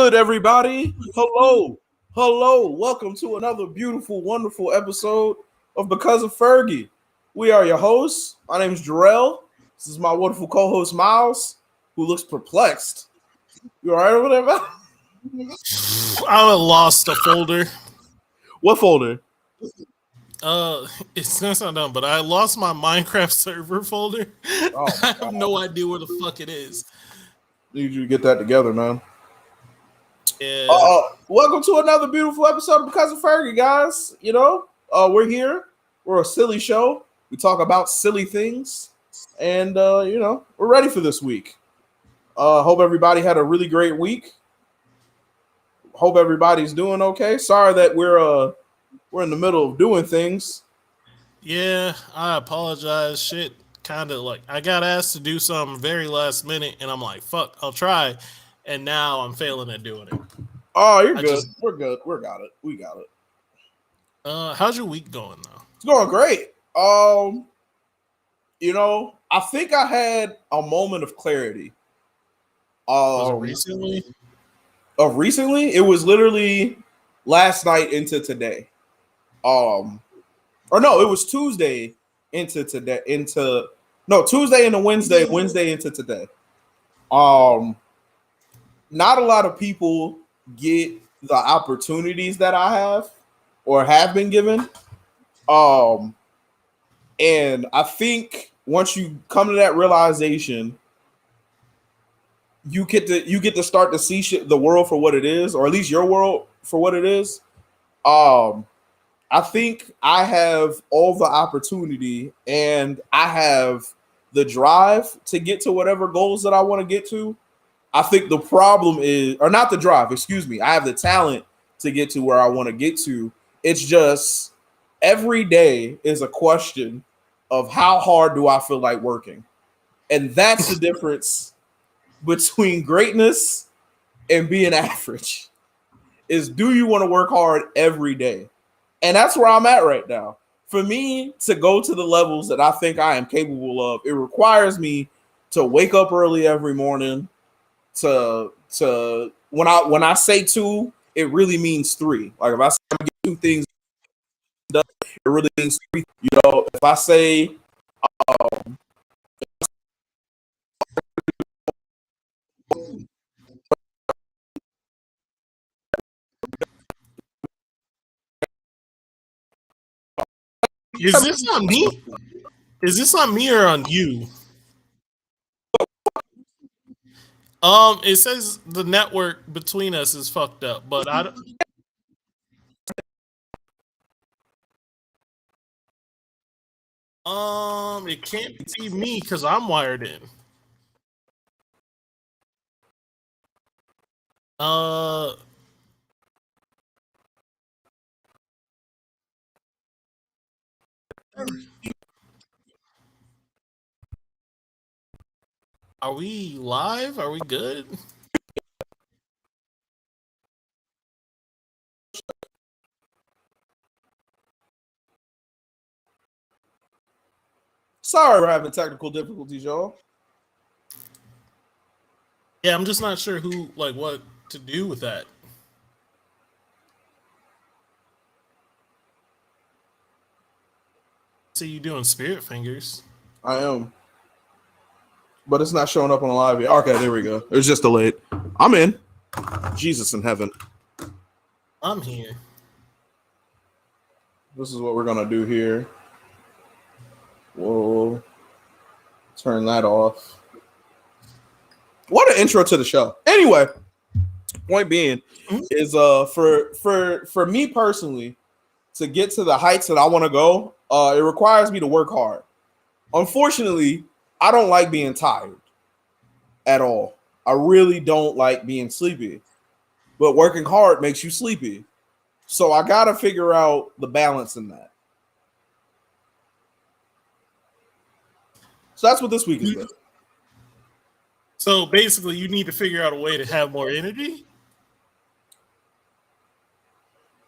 good, everybody? Hello. Hello. Welcome to another beautiful, wonderful episode of Because of Fergie. We are your hosts. My name is Jarrell. This is my wonderful co-host, Miles, who looks perplexed. You all right over there, man? I lost the folder. What folder? It's gonna sound dumb, but I lost my Minecraft server folder. Oh, I have no idea where the fuck it is. need you to get that together, man. Yeah. Welcome to another beautiful episode of Because of Fergie, guys. We're here. We're a silly show. We talk about silly things, and we're ready for this week. Hope everybody had a really great week. Hope everybody's doing okay. Sorry that we're in the middle of doing things. Yeah, I apologize. Shit, kind of like I got asked to do something very last minute, and I'm like, fuck, I'll try. And now I'm failing at doing it. Oh, you're good. We're good. We got it. How's your week going though? It's going great. I think I had a moment of clarity. Was it recently? Of recently, it was literally last night into today. It was Tuesday into today. Tuesday into Wednesday into today. Not a lot of people get the opportunities that I have or have been given. And I think once you come to that realization, you get to start to see the world for what it is, or at least your world for what it is. I think I have all the opportunity and I have the drive to get to whatever goals that I want to get to. I think the problem is, or not the drive, excuse me. I have the talent to get to where I want to get to. It's just every day is a question of how hard do I feel like working? And that's the difference between greatness and being average. Is do you want to work hard every day? And that's where I'm at right now. For me to go to the levels that I think I am capable of, it requires me to wake up early every morning. To when I say two, it really means three. Like if I say I'm gonna get two things done, it really means three. If I say Is this on me? Is this on me or on you? It says the network between us is fucked up, but I don't. It can't be me because I'm wired in. Uh, are we live? Are we good? sorry we're having technical difficulties, y'all. Yeah, I'm just not sure what to do with that. See you doing spirit fingers. I am. But it's not showing up on the live yet. Okay, there we go. It was just delayed. I'm in. Jesus in heaven. I'm here. This is what we're gonna do here. We'll turn that off. What an intro to the show. Anyway, point being is for me personally to get to the heights that I want to go, it requires me to work hard. Unfortunately, I don't like being tired at all. I really don't like being sleepy. But working hard makes you sleepy. So I got to figure out the balance in that. So that's what this week is about. So basically, you need to figure out a way to have more energy.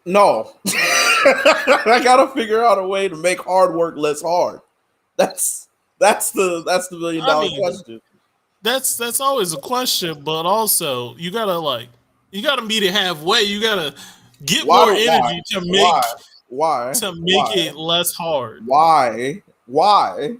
No, I gotta figure out a way to make hard work less hard. That's the $1 million question. That's always a question, but also you gotta You gotta meet it halfway. You gotta get Why? more energy Why? to make it less hard. Why? You're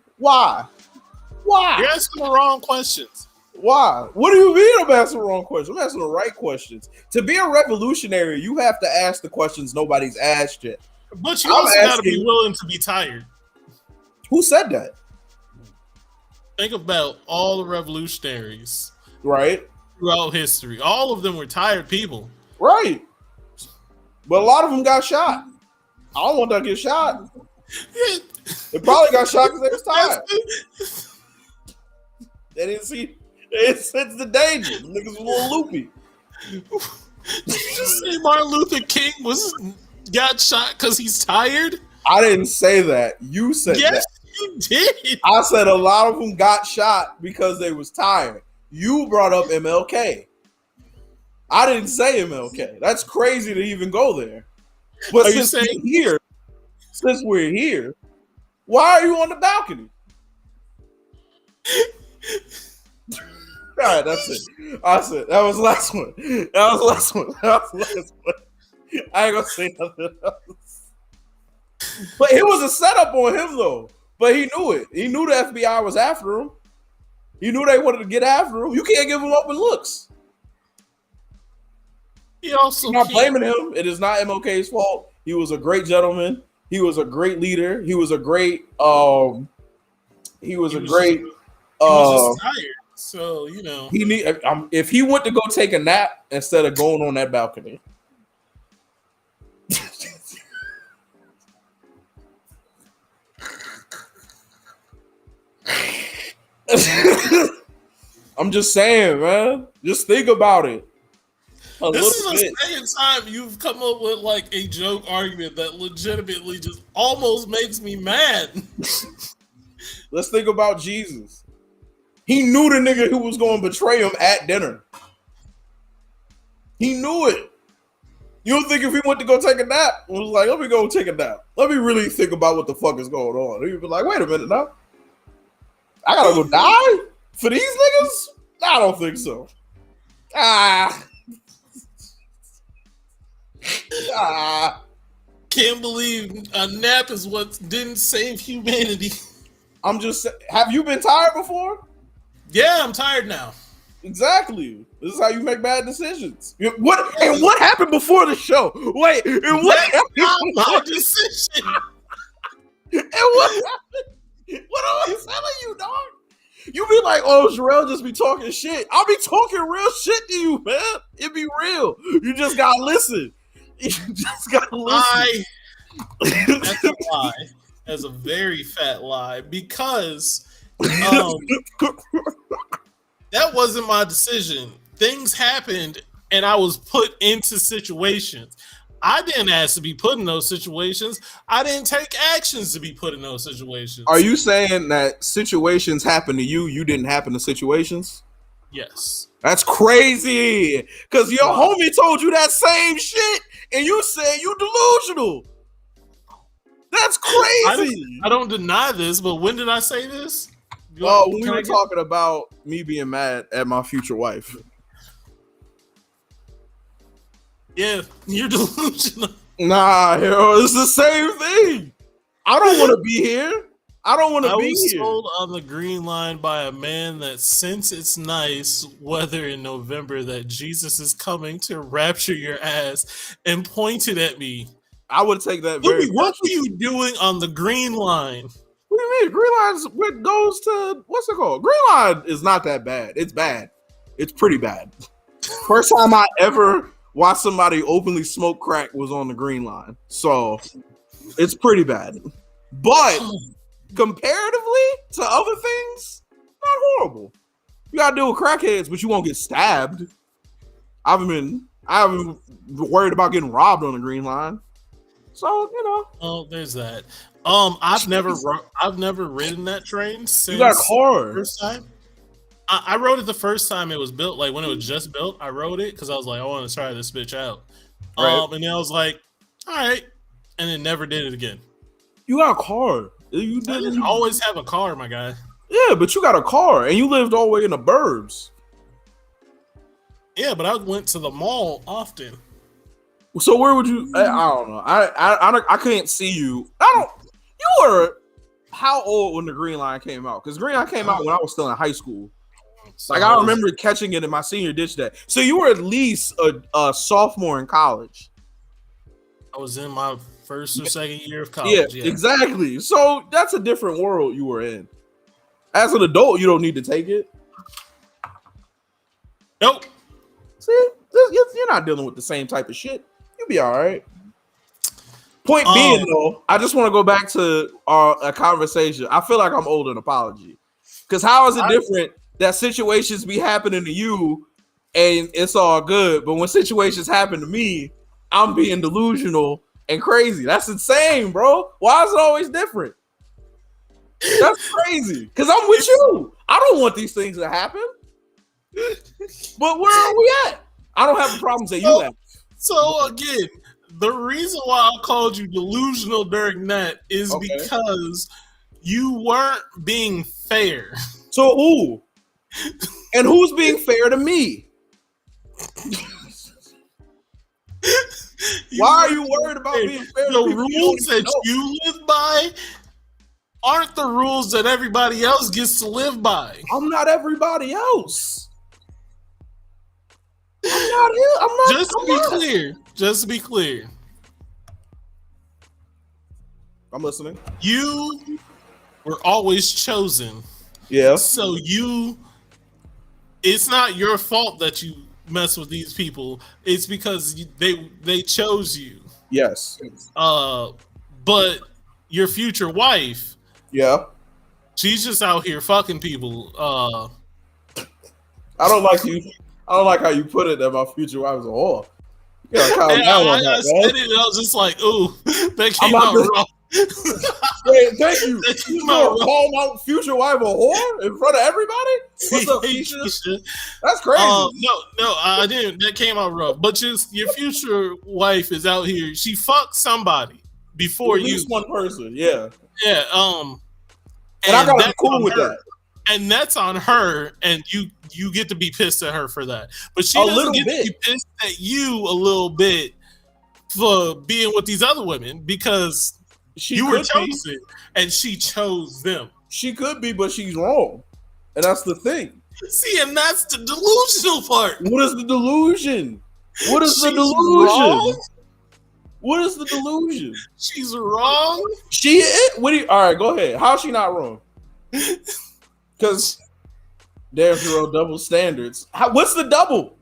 asking the wrong questions. Why? What do you mean I'm asking the wrong questions? I'm asking the right questions. To be a revolutionary, you have to ask the questions nobody's asked yet. But you also got to be willing to be tired. Who said that? Think about all the revolutionaries. Right. Throughout history. All of them were tired people. Right. But a lot of them got shot. I don't want that to get shot. They probably got shot because they was tired. They didn't see. It's the danger. The niggas was a little loopy. Did you just say Martin Luther King got shot because he's tired? I didn't say that. You said that. Yes, you did. I said a lot of them got shot because they was tired. You brought up MLK. I didn't say MLK. That's crazy to even go there. But since we're here, why are you on the balcony? All right, that's it. That's it. That was the last one. I ain't gonna say nothing else. But it was a setup on him though. But he knew it. He knew the FBI was after him. He knew they wanted to get after him. You can't give him open looks. He also I'm not blaming him. It is not MLK's fault. He was a great gentleman. He was a great leader. He was great. He was just tired. So, if he went to go take a nap instead of going on that balcony. I'm just saying, man. Just think about it. This is the second time you've come up with like a joke argument that legitimately just almost makes me mad. Let's think about Jesus. He knew the nigga who was going to betray him at dinner. He knew it. You don't think if he went to go take a nap, it was like, let me go take a nap. Let me really think about what the fuck is going on. He'd be like, wait a minute now. I gotta go die for these niggas? I don't think so. Can't believe a nap is what didn't save humanity. I'm just saying, have you been tired before? Yeah, I'm tired now. Exactly. This is how you make bad decisions. What happened before the show? Wait, and what happened? Not my decision. And what happened? What am I telling you, dog? You be like, oh, Jarrell just be talking shit. I'll be talking real shit to you, man. It be real. You just gotta listen. You just gotta listen. That's a lie. That's a very fat lie because that wasn't my decision. Things happened and I was put into situations. I didn't ask to be put in those situations. I didn't take actions to be put in those situations. Are you saying that situations happen to you, you didn't happen to situations? Yes. That's crazy. Because your homie told you that same shit and you said you delusional. That's crazy. I don't deny this, but when did I say this? When we were talking about me being mad at my future wife. Yeah, you're delusional. Nah, it's the same thing. I don't want to be here. I don't want to be here. I was told on the green line by a man that since it's nice weather in November that Jesus is coming to rapture your ass and pointed at me. I would take that what were you doing on the green line? What do you mean? Green line goes to, what's it called? Green line is not that bad. It's bad. It's pretty bad. First time I ever watched somebody openly smoke crack was on the green line. So it's pretty bad. But comparatively to other things, not horrible. You gotta deal with crackheads, but you won't get stabbed. I haven't been worried about getting robbed on the green line. So, Oh, there's that. I've never ridden that train since you got a car. First time. I rode it the first time it was built. Like when it was just built, I rode it because I was like, I want to try this bitch out. Right. And then I was like, all right, and then never did it again. You got a car. I didn't always have a car, my guy. Yeah, but you got a car and you lived all the way in the burbs. Yeah, but I went to the mall often. So where would you? I don't know. I couldn't see you. I don't. You were how old when the Green Line came out? Because Green Line came out when I was still in high school. So Like I remember catching it in my senior ditch day. So you were at least a sophomore in college. I was in my first or second year of Yeah, college. Yeah, exactly. So that's a different world you were in. As an adult, you don't need to take it. Nope. See, you're not dealing with the same type of shit. You'll be all right. Point being, though, I just want to go back to a conversation. I feel like I'm owed an apology. Because how is it different that situations be happening to you and it's all good, but when situations happen to me, I'm being delusional and crazy? That's insane, bro. Why is it always different? That's crazy. Because I'm with you. I don't want these things to happen. But where are we at? I don't have the problems that you have. So again, the reason why I called you delusional during that is because you weren't being fair. So who? And who's being fair to me? Why are you worried about being fair to the people? Rules that you live by aren't the rules that everybody else gets to live by. I'm not everybody else. I'm not. Just to be clear. I'm listening. You were always chosen. Yeah. So it's not your fault that you mess with these people. It's because they chose you. Yes. But your future wife, yeah, she's just out here fucking people. I don't like you. I don't like how you put it that my future wife is a whole. You gotta calm down on that, I said it, and I was just like, "Ooh, that came out wrong." Wait, thank you. You call my future wife a whore in front of everybody? What's up, Keisha? That's crazy. No, I didn't. That came out rough. But just your future wife is out here. She fucked somebody before at least one person. Yeah. Yeah. And I gotta be cool with that. And that's on her, and you get to be pissed at her for that. But she doesn't get to be pissed at you a little bit for being with these other women because you were chosen and she chose them. She could be, but she's wrong. And that's the thing. See, and that's the delusional part. What is the delusion? What is the delusion? Wrong? What is the delusion? She's wrong. She is. All right, go ahead. How's she not wrong? Because there's no double standards. What's the double?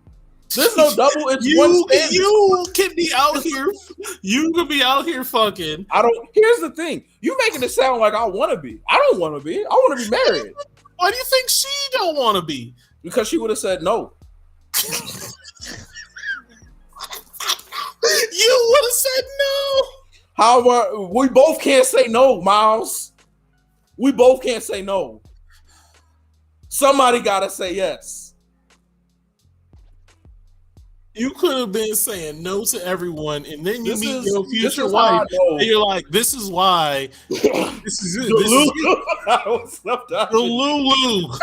There's no double. It's one standard. You can be out here. You can be out here fucking. Here's the thing. You making it sound like I want to be. I don't want to be. I want to be married. Why do you think she don't want to be? Because she would have said no. You would have said no. However, we both can't say no, Miles. We both can't say no. Somebody gotta say yes. You could have been saying no to everyone, and then you meet your future wife, and you're like, "This is why. This is it. The Lulu."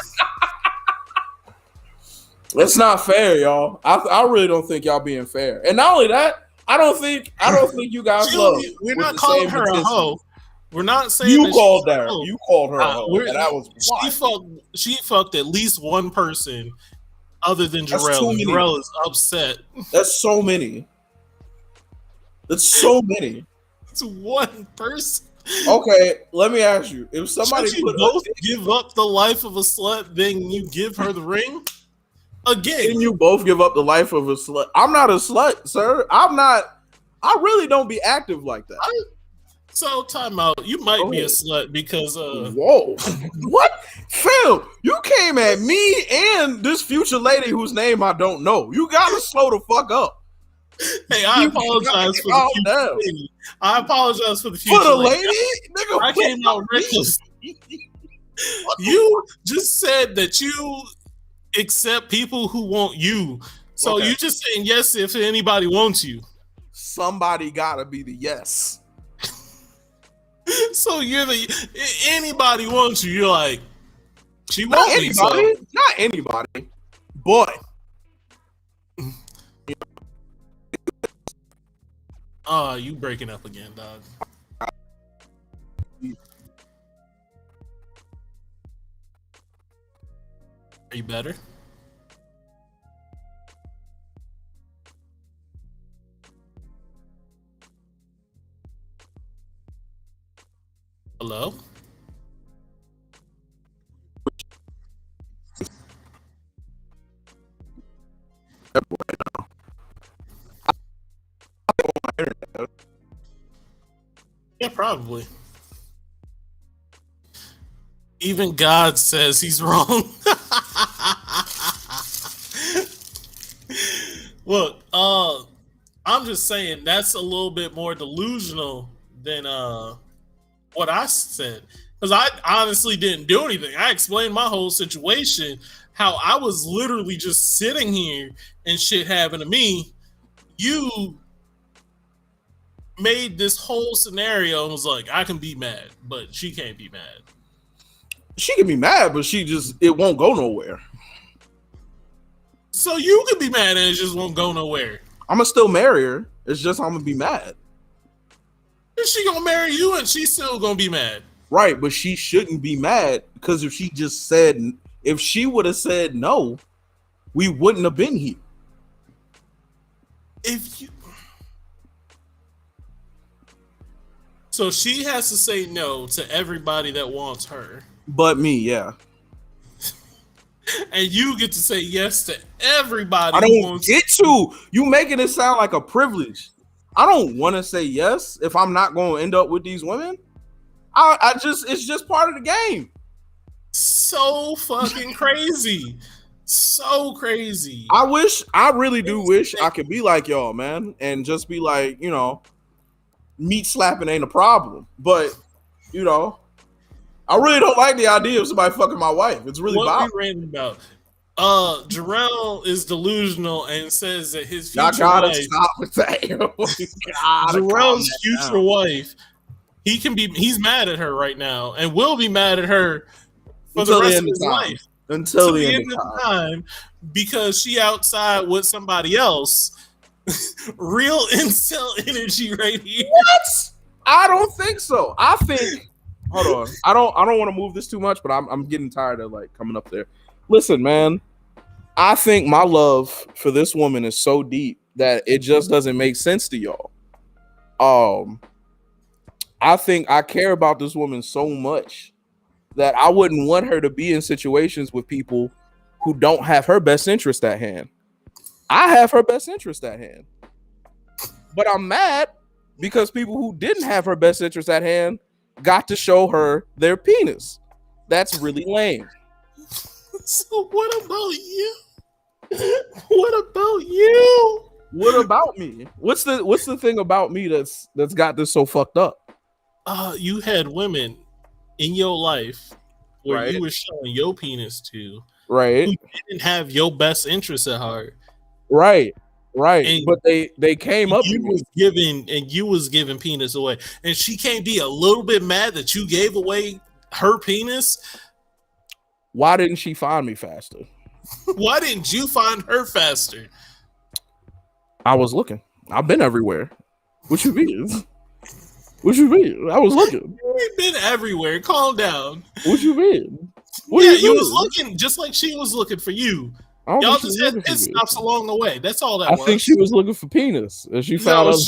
It's not fair, y'all. I really don't think y'all being fair. And not only that, I don't think you guys love. We're not calling her a hoe. We're not saying you called her. You called her a hoe. And that was she fucked at least one person other than Jarrell. Jarrell is upset. That's so many. That's so many. It's one person. Okay, let me ask you: if somebody give up the life of a slut, then you give her the ring. Again, and you both give up the life of a slut. I'm not a slut, sir. I'm not. I really don't be active like that. So time out. You might be a slut because whoa, what? Phil, you came at me and this future lady whose name I don't know. You gotta slow the fuck up. Hey, I apologize for the future lady. I apologize for the future for the lady. Nigga, I came out reckless. You just said that you accept people who want you. So you just saying yes if anybody wants you. Somebody gotta be the yes. So you're anybody wants you. You're like, she wants me. Not anybody, but Oh, you breaking up again, dog. Are you better? Hello? Yeah, probably. Even God says he's wrong. Look, I'm just saying that's a little bit more delusional than what I said. Because I honestly didn't do anything. I explained my whole situation, how I was literally just sitting here and shit happened to me. You made this whole scenario and was like, I can be mad, but she can't be mad. She can be mad, but it won't go nowhere. So you can be mad and it just won't go nowhere. I'm gonna still marry her. It's just I'm gonna be mad. Is she gonna marry you and she's still gonna be mad? Right, but she shouldn't be mad because if she would have said no, we wouldn't have been here. So she has to say no to everybody that wants her. But me, yeah. And you get to say yes to everybody. I don't get to. You making it sound like a privilege. I don't want to say yes if I'm not going to end up with these women. It's just part of the game. So fucking crazy. So crazy. I really do wish I could be like y'all, man, and just be like, meat slapping ain't a problem. But, I really don't like the idea of somebody fucking my wife. It's really what we ranting about. Jarrell is delusional and says that his future wife. Stop with that. Jarrell's future wife. He's mad at her right now and will be mad at her for the rest of his life. Until the end of time. Because she outside with somebody else. Real incel energy right here. What? I don't think so. I think hold on. I don't want to move this too much, but I'm getting tired of like coming up there. Listen, man. I think my love for this woman is so deep that it just doesn't make sense to y'all. I think I care about this woman so much that I wouldn't want her to be in situations with people who don't have her best interest at hand. I have her best interest at hand. But I'm mad because people who didn't have her best interest at hand got to show her their penis. That's really lame. So what about you? What about you? What about me? What's the thing about me that's got this so fucked up? You had women in your life where right. You were showing your penis to, right? Who didn't have your best interest at heart, right? And but they came up. You was giving penis away, and she can't be a little bit mad that you gave away her penis. Why didn't she find me faster? Why didn't you find her faster? I was looking. I've been everywhere. What you mean? What you mean? I was looking. You ain't been everywhere. Calm down. What you mean? You was looking just like she was looking for you. Y'all just had pit stops along the way. That's all that was. I think she was looking for penis, and she found out.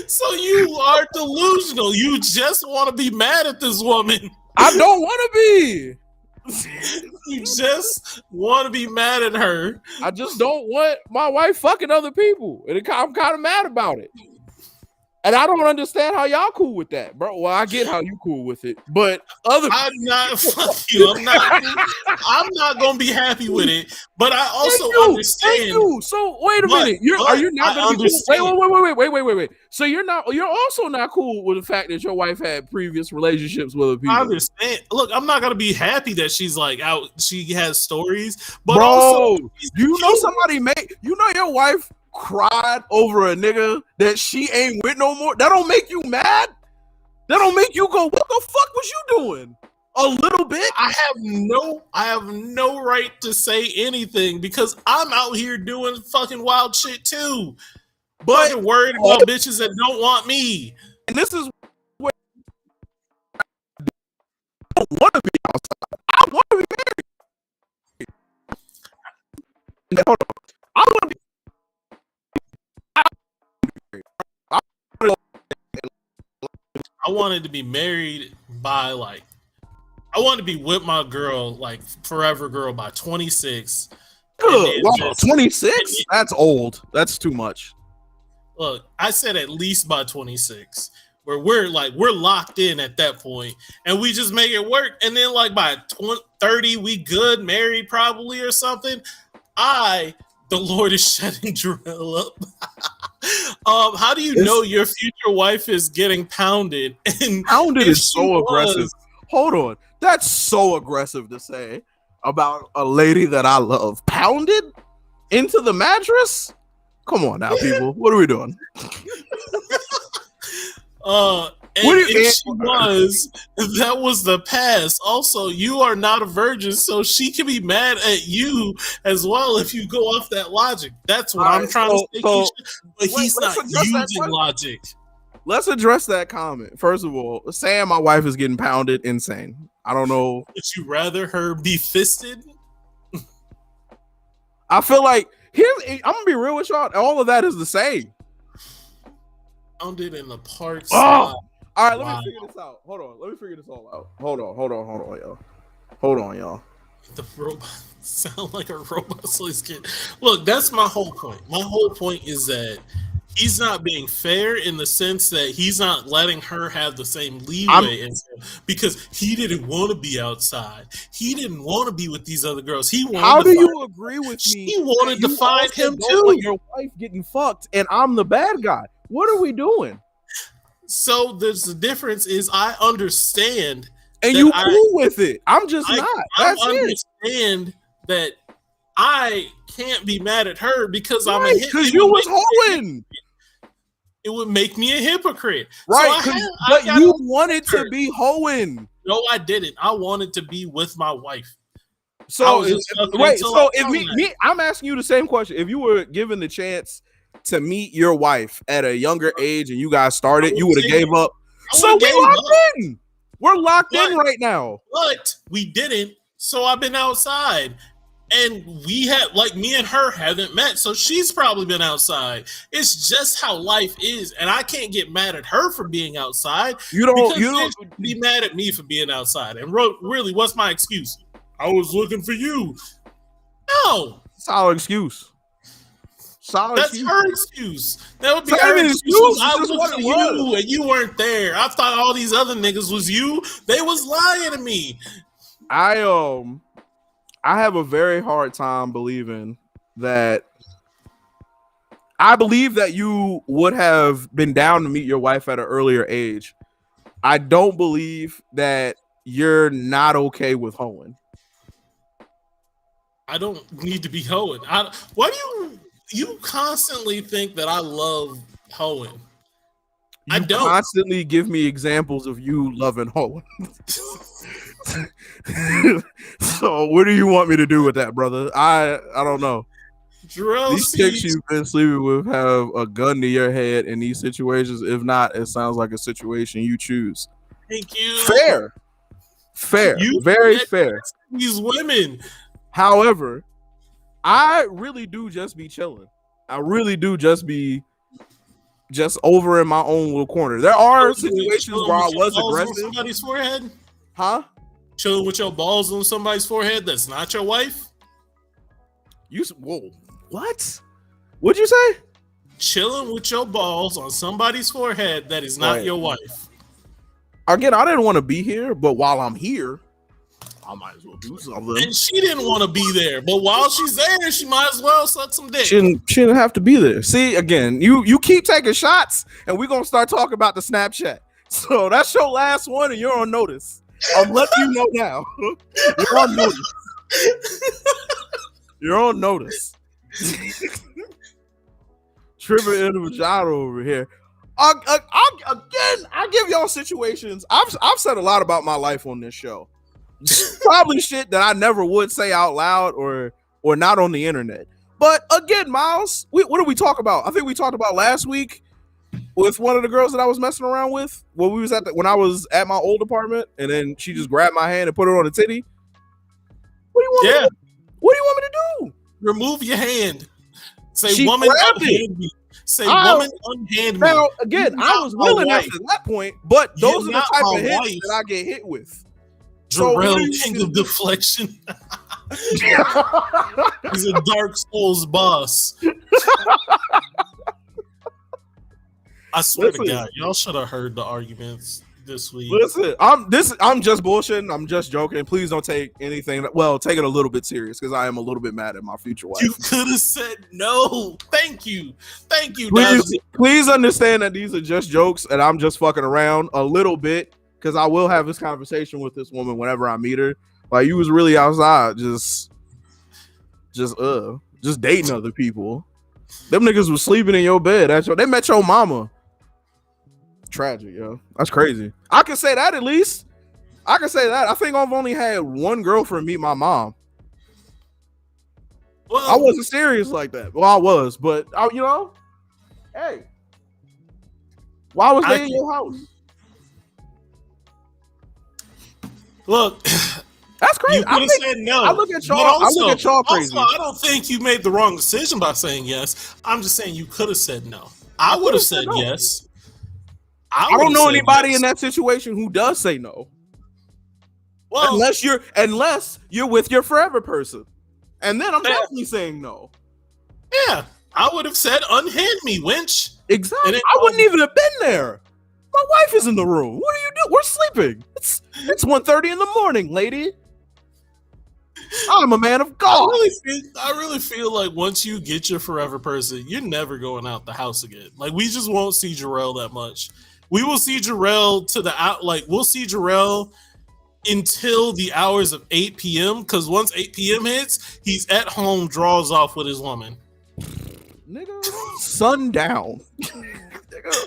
So you are delusional. You just want to be mad at this woman. I don't want to be. You just want to be mad at her. I just don't want my wife fucking other people, and I'm kind of mad about it. And I don't understand how y'all cool with that, bro. Well, I get how you cool with it, but I'm not. Fuck you. I'm not gonna be happy with it. But I also understand. Thank you. So wait a minute. Are you not gonna be cool? Wait. So you're also not cool with the fact that your wife had previous relationships with other people. I understand. Look, I'm not gonna be happy that she's like out. She has stories, but bro, also, your wife cried over a nigga that she ain't with no more. That don't make you mad. That don't make you go, what the fuck was you doing? A little bit. I have no right to say anything because I'm out here doing fucking wild shit too. But I'm worried about bitches that don't want me. And this is where I don't want to be outside. I want to be married. Hold on. I want to be. I wanted to be married by like, I wanted to be with my girl, like forever girl, by 26. Wow, 26? That's old. That's too much. Look, I said at least by 26, where we're locked in at that point, and we just make it work. And then like by 30, we good, married probably or something. The Lord is shutting Jarrell up. How do you know your future wife is getting pounded? And pounded is so aggressive. Hold on. That's so aggressive to say about a lady that I love. Pounded into the mattress? Come on now, people. What are we doing? And if she was, that was the past. Also, you are not a virgin, so she can be mad at you as well if you go off that logic. That's what I'm trying to say. But he's not using logic. Let's address that comment. First of all, saying my wife is getting pounded, insane. I don't know. Would you rather her be fisted? I feel like I'm gonna be real with y'all. All of that is the same. Pounded in the park. Oh. All right, let me figure this out. Hold on. Let me figure this all out. Hold on, y'all. Hold on, y'all. The robot sound like a robot, so he's getting. Look, that's my whole point. My whole point is that he's not being fair in the sense that he's not letting her have the same leeway because he didn't want to be outside. He didn't want to be with these other girls. He wanted. How do you agree with me? He wanted to find him too. Your wife getting fucked, and I'm the bad guy. What are we doing? So there's the difference is I understand, and you cool with it. I'm just not. That's I understand that I can't be mad at her because I'm a because you was hoeing. It would make me a hypocrite, right? So but you wanted to be hoeing. No, I didn't. I wanted to be with my wife. So I'm asking you the same question. If you were given the chance to meet your wife at a younger age and you guys started, you would have gave up. So we locked in. We're locked in right now. But we didn't. So I've been outside. And we had, like, me and her haven't met, so she's probably been outside. It's just how life is, and I can't get mad at her for being outside. You don't be mad at me for being outside. And really, what's my excuse? I was looking for you. No, solid excuse. That's her excuse. That would be her excuse. I was looking for you, and you weren't there. I thought all these other niggas was you. They was lying to me. I have a very hard time believing that. I believe that you would have been down to meet your wife at an earlier age. I don't believe that you're not okay with hoeing. I don't need to be hoeing. Why do you constantly think that I love hoeing? I don't. Constantly give me examples of you loving hoeing. So what do you want me to do with that, brother? I don't know. These chicks you've been sleeping with have a gun to your head in these situations. If not, it sounds like a situation you choose. Thank you. Fair. Very fair. These women. However, I really do just be chilling. I really do just be over in my own little corner. There are situations where I was aggressive. On somebody's forehead? Huh? Chilling with your balls on somebody's forehead that's not your wife? Whoa. What? What'd you say? Chilling with your balls on somebody's forehead that is not your wife. Again, I didn't want to be here, but while I'm here, I might as well do something. And she didn't want to be there, but while she's there, she might as well suck some dick. She didn't have to be there. See, again, you keep taking shots, and we're going to start talking about the Snapchat. So that's your last one, and you're on notice. I'm letting you know now. You're on notice. You're on notice. Tripping in the vagina over here. I give y'all situations. I've said a lot about my life on this show. Probably shit that I never would say out loud or not on the internet. But again, Miles, what did we talk about? I think we talked about last week with one of the girls that I was messing around with when I was at my old apartment, and then she just grabbed my hand and put it on the titty. What do you want? Yeah. What do you want me to do? Remove your hand. Say, She woman, grabbed unhand me. Say, woman, unhand me. Now, again, I was willing after that point, but those are the type of hits that I get hit with. Jarrell, king of deflection. He's a Dark Souls boss. I swear to God, y'all should have heard the arguments this week. Listen, I'm just bullshitting. I'm just joking. Please don't take anything. Take it a little bit serious because I am a little bit mad at my future wife. You could have said no. Thank you. Please understand that these are just jokes and I'm just fucking around a little bit because I will have this conversation with this woman whenever I meet her. Like, you was really outside, just dating other people. Them niggas was sleeping in your bed. They met your mama. Tragic, yo. That's crazy. I can say that at least. I can say that. I think I've only had one girlfriend meet my mom. Well, I wasn't serious like that. Well, I was, but hey, why was they in your house? Look, that's crazy. You could have said no. I look at y'all crazy. Also, I don't think you made the wrong decision by saying yes. I'm just saying you could have said no. I would have said yes. I don't know anybody in that situation who does say no. Well, unless you're with your forever person, and then I'm definitely saying no. Yeah, I would have said unhand me, wench. Exactly. I wouldn't even have been there. My wife is in the room. What are you doing? We're sleeping. It's 1:30 in the morning, lady. I'm a man of God. I really feel like once you get your forever person, you're never going out the house again. Like, we just won't see Jarrell that much. We will see Jarrell we'll see Jarrell until the hours of 8 p.m. Because once 8 p.m. hits, he's at home, draws off with his woman. Nigga, sundown.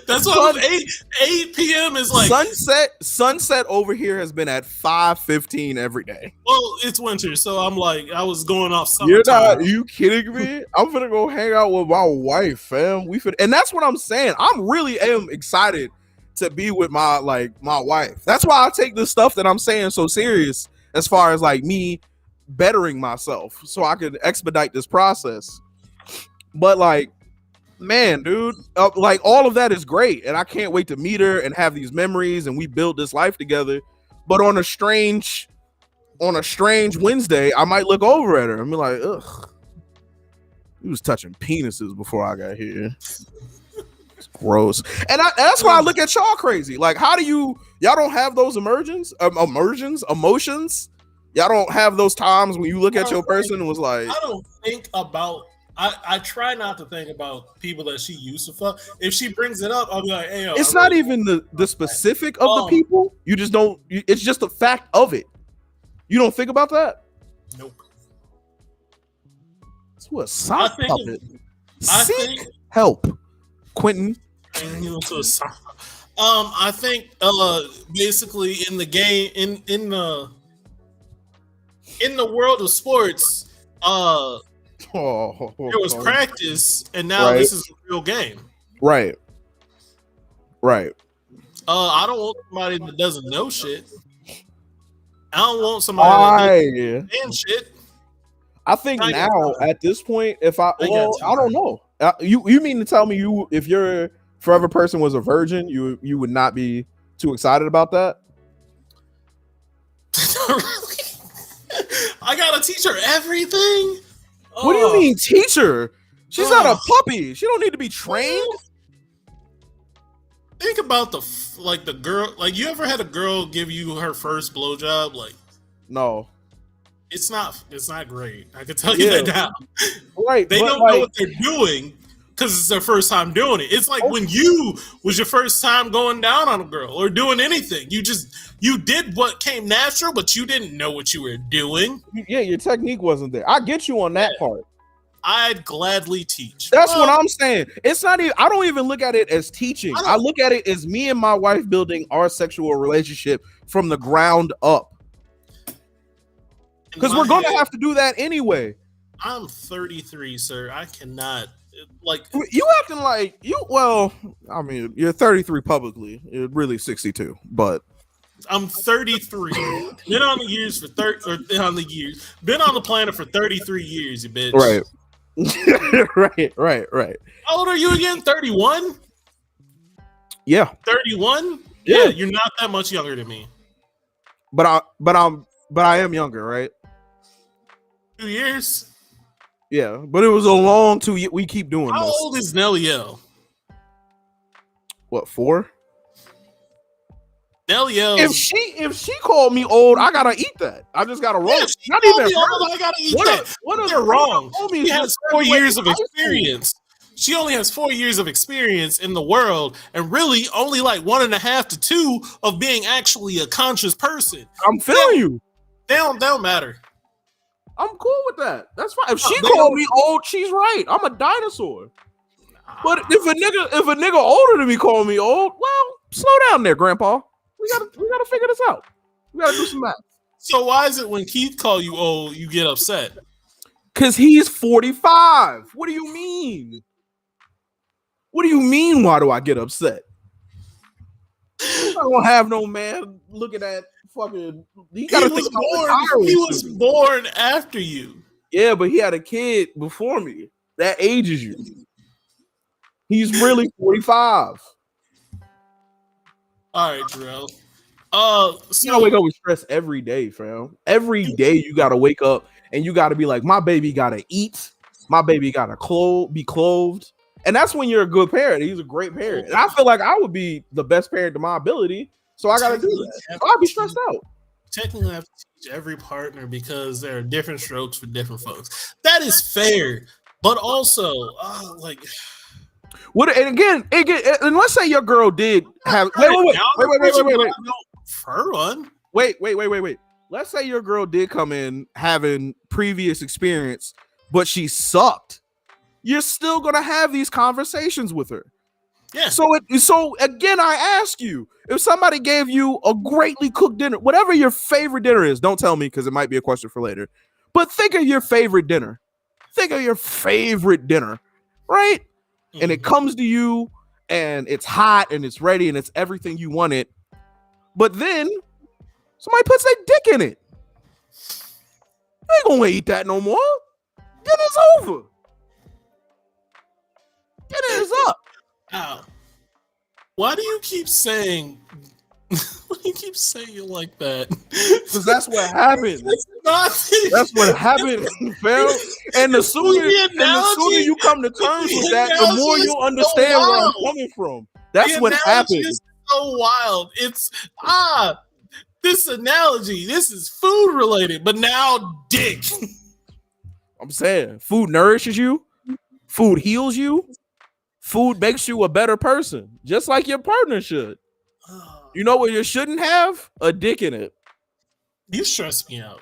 That's what 8 p.m. is like. Sunset over here has been at 5:15 every day. Well, it's winter, so I'm like, I was going off summertime. You kidding me? I'm gonna go hang out with my wife, fam. And that's what I'm saying. I'm really excited to be with my wife. That's why I take this stuff that I'm saying so serious as far as like me bettering myself so I could expedite this process. But like, man, dude, like all of that is great. And I can't wait to meet her and have these memories and we build this life together. But on a strange Wednesday, I might look over at her and be like, ugh, he was touching penises before I got here. Gross. And that's why I look at y'all crazy. Like, how do y'all don't have those emotions? Y'all don't have those times when you look at your person and was like, I don't think about. I try not to think about people that she used to fuck. If she brings it up, I'll be like, hey, yo, it's not even the specific of the people. You just don't. It's just the fact of it. You don't think about that. Nope. It's what sock puppet. Seek help, Quentin. I think basically in the game in the world of sports, there was practice and now this is a real game. Right. I don't want somebody that doesn't know shit. I don't want somebody that doesn't shit. I think now at this point, I don't know. You mean to tell me if your forever person was a virgin, you would not be too excited about that? I gotta teach her everything. What do you mean teach her? She's not a puppy. She don't need to be trained. Think about the girl. Like, you ever had a girl give you her first blowjob? Like, no. It's not great. I can tell you that now. Right. They don't know what they're doing because it's their first time doing it. It's like when you was your first time going down on a girl or doing anything. You did what came natural, but you didn't know what you were doing. Yeah, your technique wasn't there. I get you on that part. I'd gladly teach. That's what I'm saying. It's not even. I don't even look at it as teaching. I look at it as me and my wife building our sexual relationship from the ground up. Because we're going to have to do that anyway. I'm 33, sir. I cannot like. You acting like you. Well, I mean, you're 33 publicly. You're really 62, but I'm 33. Been on the years for 30, or been on the years. Been on the planet for 33 years, you bitch. right, right. How old are you again? 31. Yeah, 31. Yeah. Yeah, you're not that much younger than me. but I am younger, right? 2 years. Yeah, but it was a long 2 years. We keep doing How this. old is Nelly-O? What, 4? Nelly-O. If she called me old, I gotta eat that. I just gotta roll. Yeah, she Not called even me old, I gotta eat that. They're wrong. She has 4 years of experience. She only has 4 years of experience in the world, and really only like 1.5 to 2 of being actually a conscious person. I'm feeling you. They don't matter. I'm cool with that. That's fine. If No, she they called don't- me old, she's right. I'm a dinosaur. But if a nigga older than me call me old, well, slow down there, Grandpa. We gotta figure this out. We gotta do some math. So why is it when Keith call you old, you get upset? Cause he's 45. What do you mean? What do you mean? Why do I get upset? I don't have no man looking at fucking. You gotta think about retiring He was soon. born after you. Yeah, but he had a kid before me. That ages you. He's really 45. All right, Jarrell. You gotta wake up with stress every day, fam. Every day you gotta wake up and you gotta be like, my baby gotta eat, my baby gotta be clothed. And that's when you're a good parent. He's a great parent. And I feel like I would be the best parent to my ability. So I gotta do that. So I'll be stressed out. Technically, I have to teach every partner because there are different strokes for different folks. That is fair, but also, like, What? And again, and let's say your girl did have. Wait. Fur one. Wait. Let's say your girl did come in having previous experience, but she sucked. You're still gonna have these conversations with her. Yeah. So again, I ask you, if somebody gave you a greatly cooked dinner, whatever your favorite dinner is, don't tell me because it might be a question for later. But think of your favorite dinner. Think of your favorite dinner, right? Mm-hmm. And it comes to you, and it's hot, and it's ready, and it's everything you wanted. But then somebody puts their dick in it. They ain't gonna eat that no more. Dinner's over. Dinner is up. Ow. Why do you keep saying? Why do you keep saying it like that? Because that's what happened. That's what happened, fam. And the sooner you come to terms with that, the more you'll understand where I'm coming from. That's what happened. Is so wild. It's this analogy. This is food related, but now dick. I'm saying food nourishes you, food heals you, food makes you a better person, just like your partner should. You know what you shouldn't have? A dick in it. You stress me out.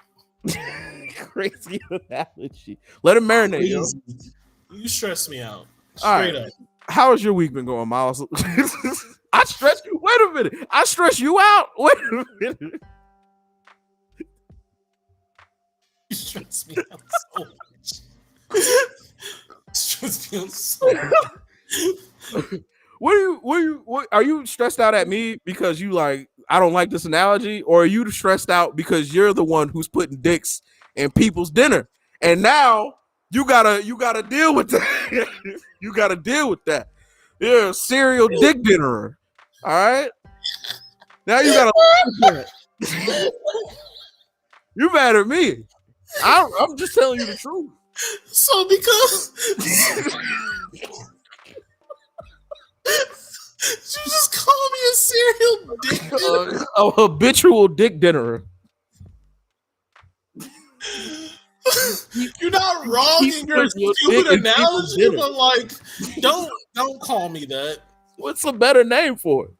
Crazy analogy. Let it marinate, yo. You stress me out. Straight up. How's your week been going, Miles? I stress you. Wait a minute. I stress you out. Wait a minute. You stress me out so much. Stress me out so much. What are you stressed out at me because you like I don't like this analogy, or are you stressed out because you're the one who's putting dicks in people's dinner, and now you gotta deal with that. You gotta deal with that. You're a serial dick dinnerer. All right. Now you gotta. You mad at me? I'm just telling you the truth. So because you just call me a serial dick dinner? A habitual dick dinnerer. You're not wrong in your stupid analogy, but like, don't call me that. What's a better name for it?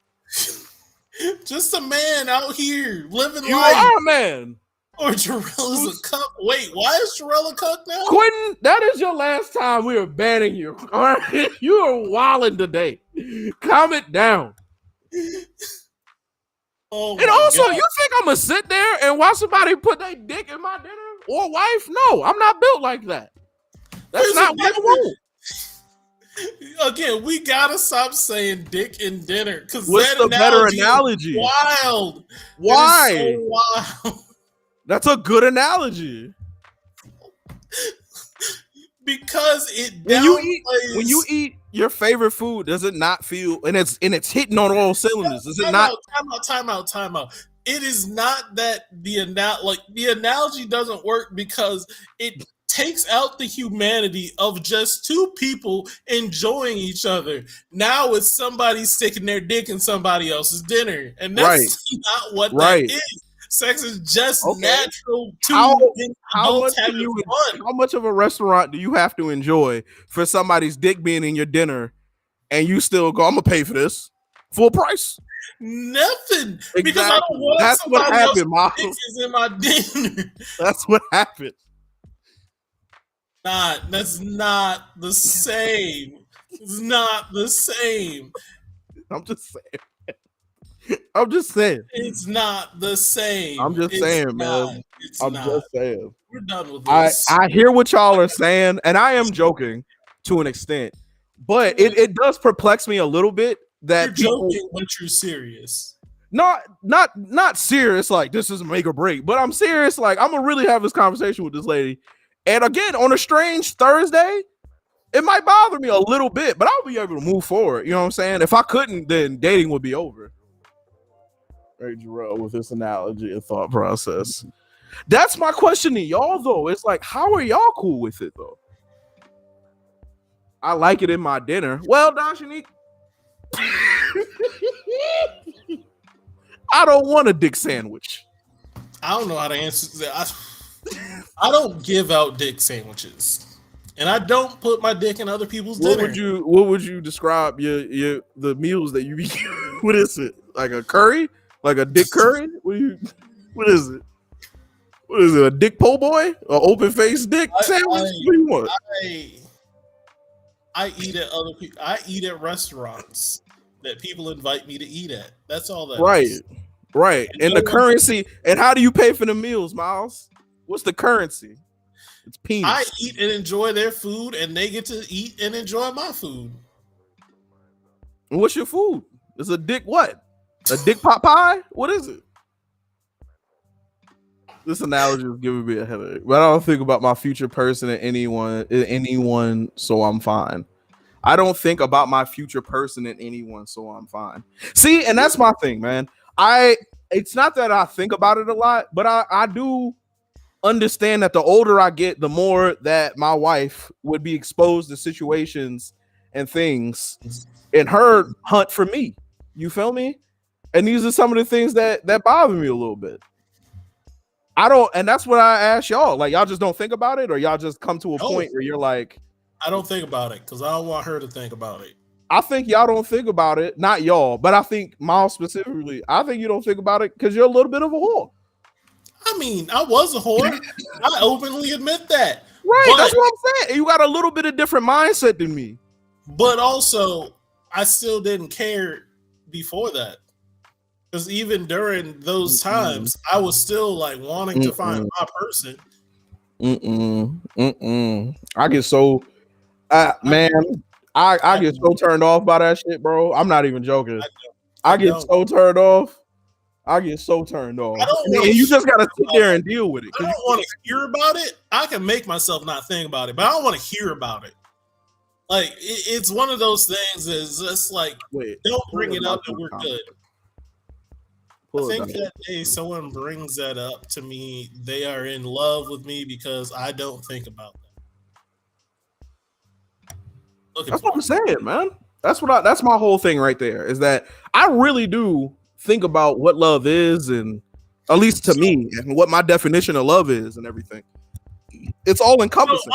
Just a man out here living You life. are a man. Or Jarrell is a cuck. Wait, why is Jarrell a cuck now? Quentin, that is your last time we are banning you. All right, you are wilding today. Calm it down. Oh, and also, God. you think I'm gonna sit there and watch somebody put their dick in my dinner or wife? No, I'm not built like that. That's There's a not what I want. Again, we gotta stop saying dick and dinner because What's that the better analogy analogy? is wild. Why? It is so wild. That's a good analogy. Because it When downplays. you eat your favorite food, does it not feel and it's hitting on all cylinders? Does it not? Time out. It is not that the analogy doesn't work because it takes out the humanity of just two people enjoying each other. Now it's somebody sticking their dick in somebody else's dinner, and that's not what that is. Sex is just natural to adults having fun. How much of a restaurant do you have to enjoy for somebody's dick being in your dinner and you still go, I'm gonna pay for this full price? Nothing. Exactly. Because I don't want That's what somebody happened, else's dick is in my dinner. That's what happened. That's not the same. It's not the same. I'm just saying. It's not the same. I'm just saying, man. I'm just saying. We're done with this. I hear what y'all are saying, and I am joking to an extent, but it does perplex me a little bit that you're joking, but you're serious. Not serious like this is make or break, but I'm serious like I'm gonna really have this conversation with this lady. And again, on a strange Thursday, it might bother me a little bit, but I'll be able to move forward. You know what I'm saying? If I couldn't, then dating would be over. Hey, Jarrell, with this analogy and thought process. That's my question to y'all, though. It's like, how are y'all cool with it, though? I like it in my dinner. Well, Dashanique, I don't want a dick sandwich. I don't know how to answer that. I don't give out dick sandwiches, and I don't put my dick in other people's dinner. What would you describe the meals that you eat? What is it? Like a curry? Like a dick curry? What is it? What is it? A dick po' boy? An open faced dick sandwich? What do you want? I eat at other people. I eat at restaurants that people invite me to eat at. That's all that is. Right. And the currency. And how do you pay for the meals, Miles? What's the currency? It's penis. I eat and enjoy their food, and they get to eat and enjoy my food. And what's your food? It's a dick what? A dick pot pie? What is it? This analogy is giving me a headache. But I don't think about my future person and anyone, so I'm fine. I don't think about my future person and anyone, so I'm fine. See, and that's my thing, man. It's not that I think about it a lot, but I do understand that the older I get, the more that my wife would be exposed to situations and things in her hunt for me. You feel me? And these are some of the things that bother me a little bit. And that's what I ask y'all. Like, y'all just don't think about it, or y'all just come to a point where you're like, I don't think about it because I don't want her to think about it. I think y'all don't think about it, not y'all, but I think Miles specifically. I think you don't think about it because you're a little bit of a whore. I mean, I was a whore. I openly admit that. Right, but that's what I'm saying. You got a little bit of different mindset than me. But also, I still didn't care before that. Because even during those times, I was still like wanting to find my person. I get so, man, I get so turned off by that shit, bro. I'm not even joking. I get so turned off. And you just gotta sit there and deal with it. I don't want to hear about it. I can make myself not think about it, but I don't want to hear about it. Like it's one of those things. Is just like, don't bring it up, and we're good. I think that day someone brings that up to me, they are in love with me because I don't think about that. That's what I'm saying, man. That's my whole thing right there. Is that I really do think about what love is, and at least to me, and what my definition of love is, and everything. It's all encompassing.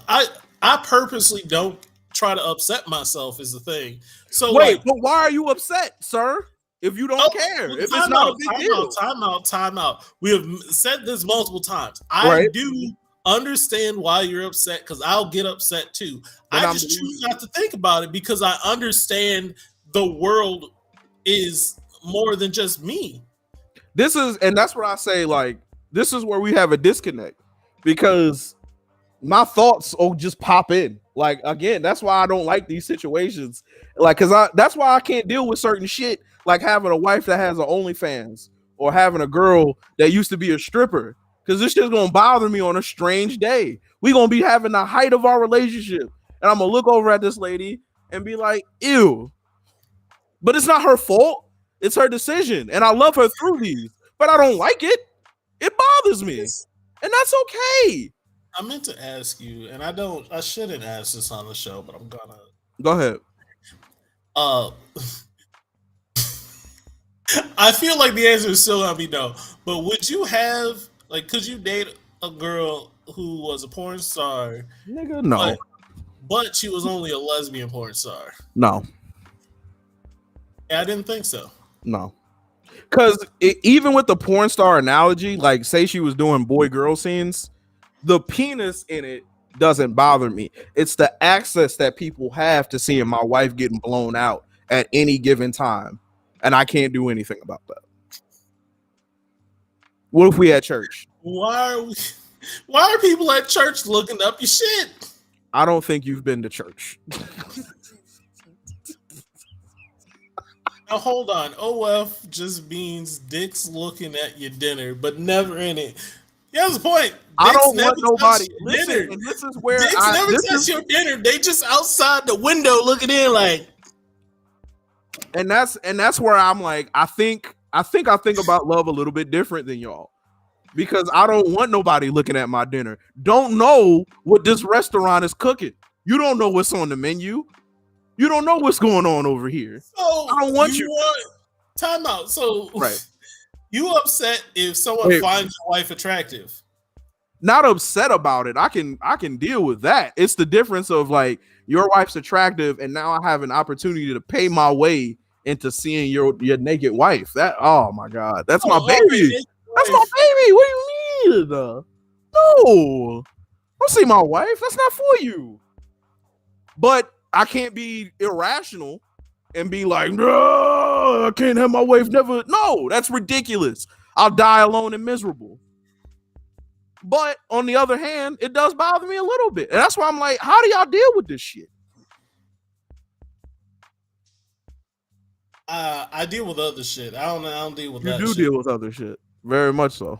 I purposely don't try to upset myself. Is the thing. So wait, but why are you upset, sir? If you don't care, if it's not a big deal. Time out. We have said this multiple times. I do understand why you're upset because I'll get upset too. I just choose not to think about it because I understand the world is more than just me. And that's what I say, like, this is where we have a disconnect because my thoughts will just pop in. Like, again, that's why I don't like these situations. Like, that's why I can't deal with certain shit, like having a wife that has an OnlyFans or having a girl that used to be a stripper. Because this shit's gonna bother me on a strange day. We gonna be having the height of our relationship, and I'm gonna look over at this lady and be like, ew. But it's not her fault. It's her decision. And I love her through these, but I don't like it. It bothers me. And that's okay. I meant to ask you, and I shouldn't ask this on the show, but I'm gonna. Go ahead. I feel like the answer is still gonna be no. But would you have, like, could you date a girl who was a porn star? Nigga, no. But she was only a lesbian porn star. No. Yeah, I didn't think so. No. Because even with the porn star analogy, like, say she was doing boy-girl scenes, the penis in it doesn't bother me. It's the access that people have to seeing my wife getting blown out at any given time. And I can't do anything about that. What if we at church? Why are people at church looking up your shit? I don't think you've been to church. Now hold on. OF just means dicks looking at your dinner, but never in it. Here's the point. I don't want nobody. Listen, and this is where dicks never touch your dinner. They just outside the window looking in like. And that's where I'm like, I think about love a little bit different than y'all. Because I don't want nobody looking at my dinner. Don't know what this restaurant is cooking. You don't know what's on the menu. You don't know what's going on over here. So I don't want you. Time out. So right. You upset if someone finds your wife attractive? Not upset about it. I can deal with that. It's the difference of like your wife's attractive, and now I have an opportunity to pay my way into seeing your naked wife. That, oh my God, that's my baby. That's my baby. What do you mean? No, don't see my wife. That's not for you. But I can't be irrational and be like, no, I can't have my wife never. No, that's ridiculous. I'll die alone and miserable. But on the other hand, it does bother me a little bit. And that's why I'm like, how do y'all deal with this shit? I deal with other shit. I don't deal with that shit. You do deal with other shit. Very much so.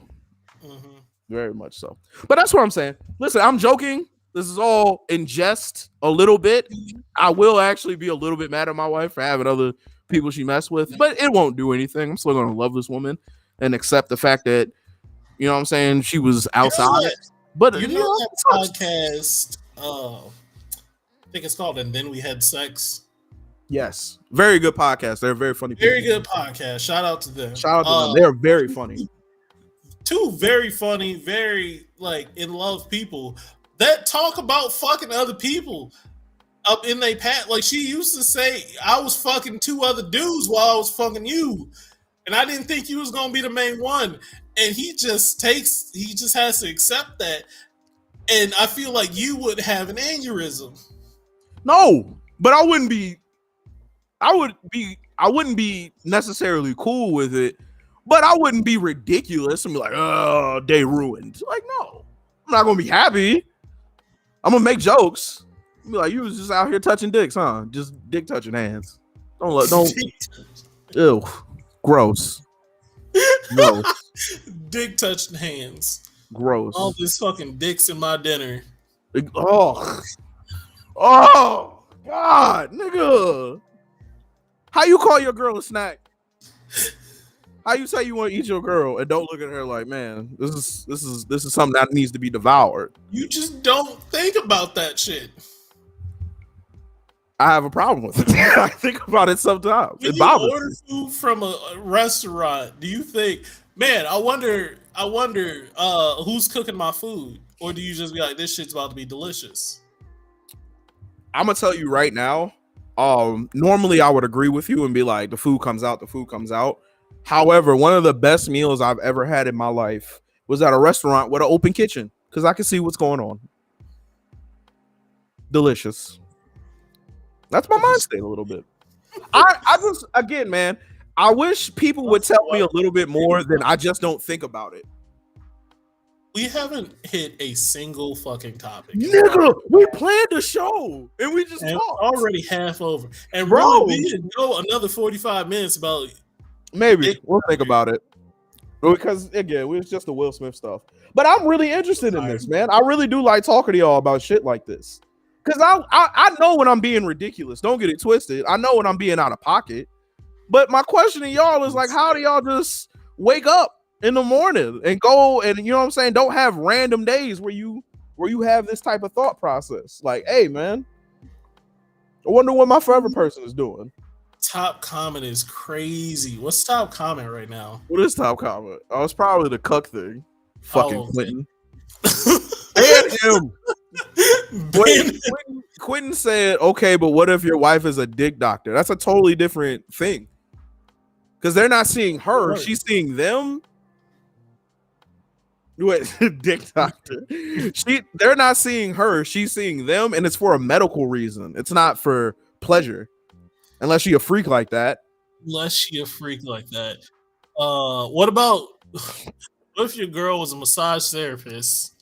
Mm-hmm. Very much so. But that's what I'm saying. Listen, I'm joking. This is all in jest a little bit. I will actually be a little bit mad at my wife for having other people she messed with, but it won't do anything. I'm still going to love this woman and accept the fact that, you know what I'm saying, she was outside. But you know that podcast, I think it's called And Then We Had Sex. Yes. Very good podcast. They're very funny people. Very good podcast. Shout out to them. Shout out to them. They're very funny. Two very funny, very like in love people that talk about fucking other people up in they past. Like she used to say, I was fucking two other dudes while I was fucking you. And I didn't think you was gonna be the main one. And he just has to accept that. And I feel like you would have an aneurysm. No, but I wouldn't be necessarily cool with it, but I wouldn't be ridiculous and be like, oh, they ruined. Like, no, I'm not gonna be happy. I'm gonna make jokes. Be like, you was just out here touching dicks, huh? Just dick touching hands. Don't. Ew, gross. Gross. Dick touching hands. Gross. All this fucking dicks in my dinner. Oh, God, nigga. How you call your girl a snack? How you say you want to eat your girl and don't look at her like, man, this is something that needs to be devoured. You just don't think about that shit. I have a problem with it. I think about it sometimes. When it bothers you order food from a restaurant, do you think, man, I wonder who's cooking my food? Or do you just be like, this shit's about to be delicious? I'm gonna tell you right now. Normally I would agree with you and be like, the food comes out. However, one of the best meals I've ever had in my life was at a restaurant with an open kitchen because I could see what's going on. Delicious. That's my mind state a little bit. I just, again, man, I wish people would tell me a little bit more than I just don't think about it. We haven't hit a single fucking topic. Nigga, we planned a show and we just And talked. already half over. And Bro. really, we didn't go another 45 minutes about Maybe we'll think about it. Because again, it was just the Will Smith stuff. But I'm really interested in this, man. I really do like talking to y'all about shit like this. Because I know when I'm being ridiculous. Don't get it twisted. I know when I'm being out of pocket. But my question to y'all is like, how do y'all just wake up in the morning and go and, you know what I'm saying, don't have random days where you have this type of thought process? Like, hey, man, I wonder what my forever person is doing. Top comment is crazy. What's top comment right now? What is top comment? Oh, it's probably the cuck thing. Fucking Quentin. And him. Quentin said, okay, but what if your wife is a dick doctor? That's a totally different thing. Because they're not seeing her, she's seeing them. Wait, dick doctor. They're not seeing her, she's seeing them, and it's for a medical reason. It's not for pleasure. Unless she a freak like that. What about what if your girl was a massage therapist?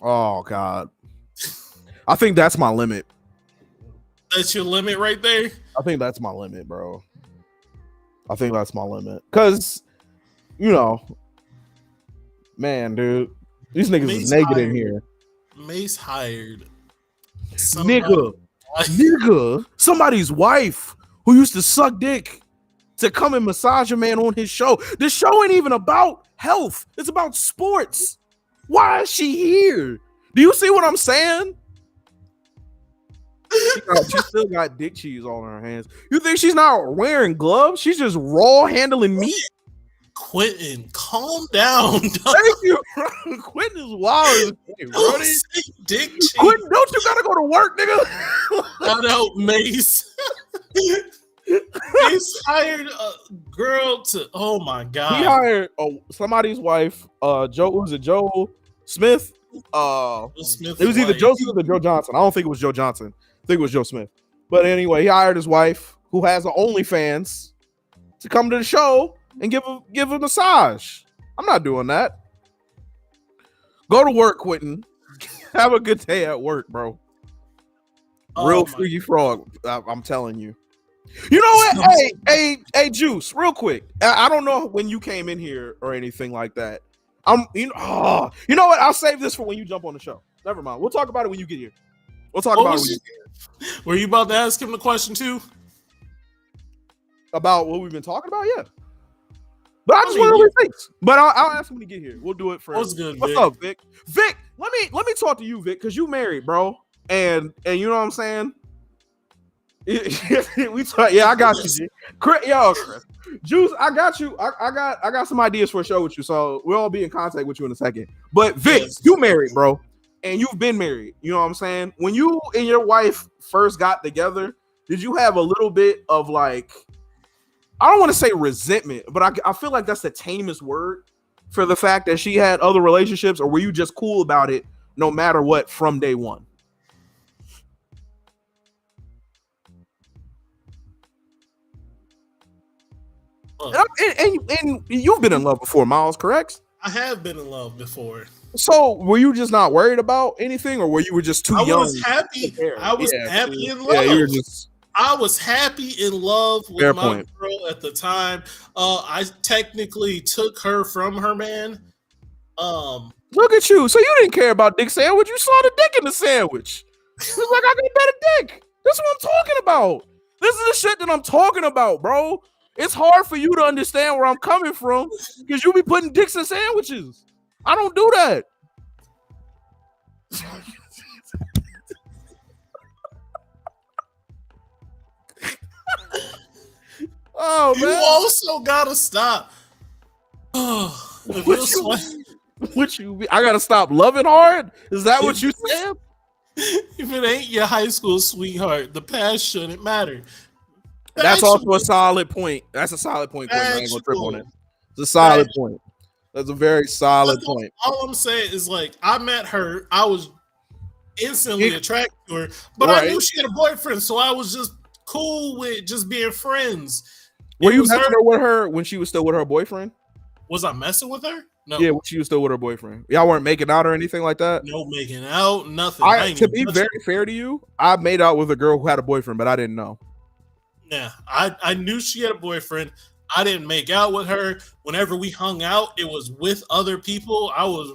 Oh God. I think that's my limit. That's your limit right there? I think that's my limit, bro. I think that's my limit. Cause, you know, man, dude, these niggas is naked in here. Mace hired nigga, somebody's wife who used to suck dick to come and massage a man on his show. The show ain't even about health. It's about sports. Why is she here? Do you see what I'm saying? She still got dick cheese on her hands. You think she's not wearing gloves? She's just raw handling meat. Quentin, calm down. Thank you, bro. Quentin is wild. Don't say dick cheese. Quentin, don't you gotta go to work, nigga? Shout out Mace. Mace hired a girl to. Oh my God. He hired somebody's wife. Was it Joe Smith? Smith it was either Joe Smith or Joe Johnson. I don't think it was Joe Johnson. I think it was Joe Smith. But anyway, he hired his wife, who has an OnlyFans, to come to the show and give a massage. I'm not doing that. Go to work, Quentin. Have a good day at work, bro. Real freaky frog. I'm telling you. You know what? Hey, Juice, real quick. I don't know when you came in here or anything like that. You know what? I'll save this for when you jump on the show. Never mind. We'll talk about it when you get here. We'll talk about it when you get here. Were you about to ask him the question too? About what we've been talking about? Yeah. But I just want to know what he thinks. But I'll ask him when he get here. We'll do it for. What's good, What's up, Vic? Vic, let me talk to you, Vic, because you married, bro. And you know what I'm saying? We talk. Yeah, I got you, G. Chris. Juice, I got you. I got some ideas for a show with you, so we'll all be in contact with you in a second. But Vic, you married, bro, and you've been married. You know what I'm saying? When you and your wife first got together, did you have a little bit of like, I don't want to say resentment, but I feel like that's the tamest word for the fact that she had other relationships, or were you just cool about it no matter what from day one? And you've been in love before, Miles, correct? I have been in love before. So were you just not worried about anything, or were you just too young? I was happy. I was happy in love. Yeah, you were just. I was happy in love with my girl at the time. I technically took her from her man. Look at you. So you didn't care about dick sandwich. You saw the dick in the sandwich. It was like, I got better dick. That's what I'm talking about. This is the shit that I'm talking about, bro. It's hard for you to understand where I'm coming from because you be putting dicks in sandwiches. I don't do that. Oh man! You also gotta stop. What you? I gotta stop loving hard. Is that what you said? If it ain't your high school sweetheart, the past shouldn't matter. That's also a solid point. That's a solid point. I ain't gonna trip on it. It's a solid point. That's a very solid point. All I'm saying is, like, I met her. I was instantly attracted to her, but I knew she had a boyfriend, so I was just cool with just being friends. Were you messing with her when she was still with her boyfriend? Was I messing with her? No, Yeah, she was still with her boyfriend. Y'all weren't making out or anything like that. no making out, nothing. I ain't To even be touched very fair to you, I made out with a girl who had a boyfriend, but I didn't know. Yeah, I knew she had a boyfriend. I didn't make out with her. Whenever we hung out, it was with other people. I was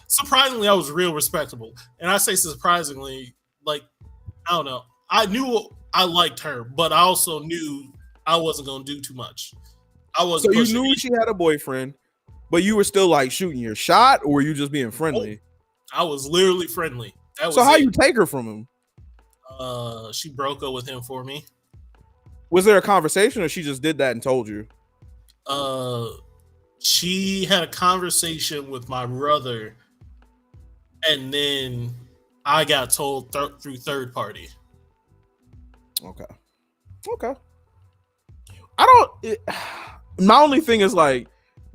surprisingly, I was real respectable. And I say surprisingly, like, I don't know. I knew I liked her, but I also knew I wasn't gonna do too much. I wasn't So you pushing knew it. she had a boyfriend, but you were still like shooting your shot, or were you just being friendly? I was literally friendly. That was So how it. you take her from him? She broke up with him for me. Was there a conversation, or she just did that and told you? She had a conversation with my brother, and then I got told through third party. Okay. I don't. My only thing is like,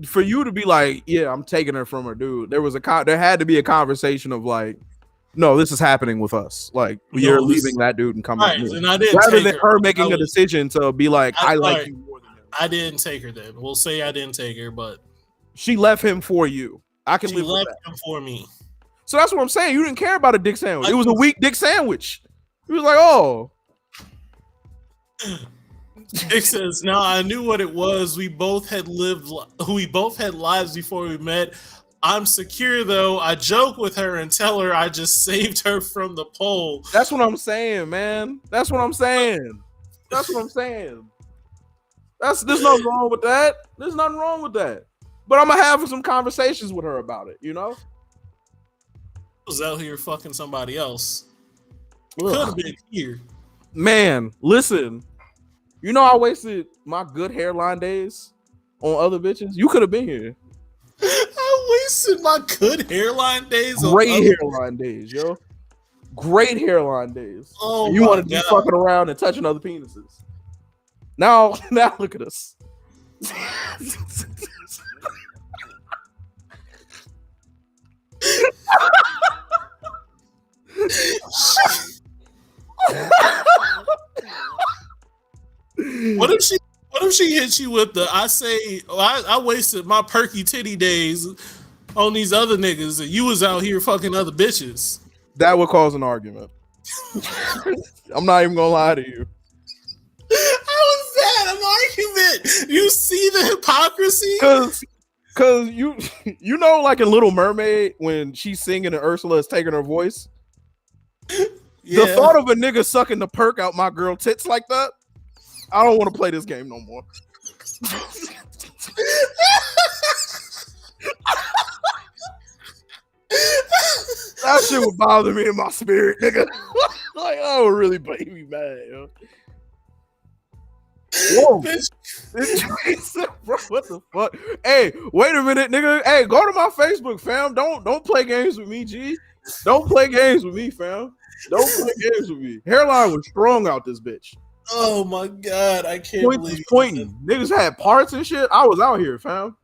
for you to be like, yeah, I'm taking her from her dude. There had to be a conversation of like, no, this is happening with us. Like, you're leaving that dude and coming right, with me. and I didn't Rather take than her making a was, decision to be like, I like right, you more than him. I didn't take her then. We'll say I didn't take her, but She left him for you. I can she live with left that. him for me. So that's what I'm saying. You didn't care about a dick sandwich. It was a weak dick sandwich. He was like, oh. Dick says, "No, I knew what it was. We both had lives before we met. I'm secure though. I joke with her and tell her I just saved her from the pole." That's what I'm saying, man. There's nothing wrong with that. There's nothing wrong with that. But I'm gonna have some conversations with her about it, you know? I was out here fucking somebody else. Could have been here. Man, listen. You know I wasted my good hairline days on other bitches. You could have been here. I wasted my good hairline days. Great hairline days, yo. Great hairline days. Oh, and you want to be fucking around and touching other penises. Now look at us. What if she hit you with the I wasted my perky titty days on these other niggas and you was out here fucking other bitches? That would cause an argument. I'm not even gonna lie to you. How is that an argument? You see the hypocrisy? Cause you know, like in Little Mermaid when she's singing and Ursula is taking her voice. Yeah. The thought of a nigga sucking the perk out my girl tits like that, I don't want to play this game no more. That shit would bother me in my spirit, nigga. Like, that would really make me mad, yo. Whoa. Bro, what the fuck? Hey, wait a minute, nigga. Hey, go to my Facebook, fam. Don't play games with me, G. Don't play games with me, fam. Don't play games with me. Hairline was strong out this bitch. Oh my god, I can't believe pointing. Niggas had parts and shit. I was out here, fam.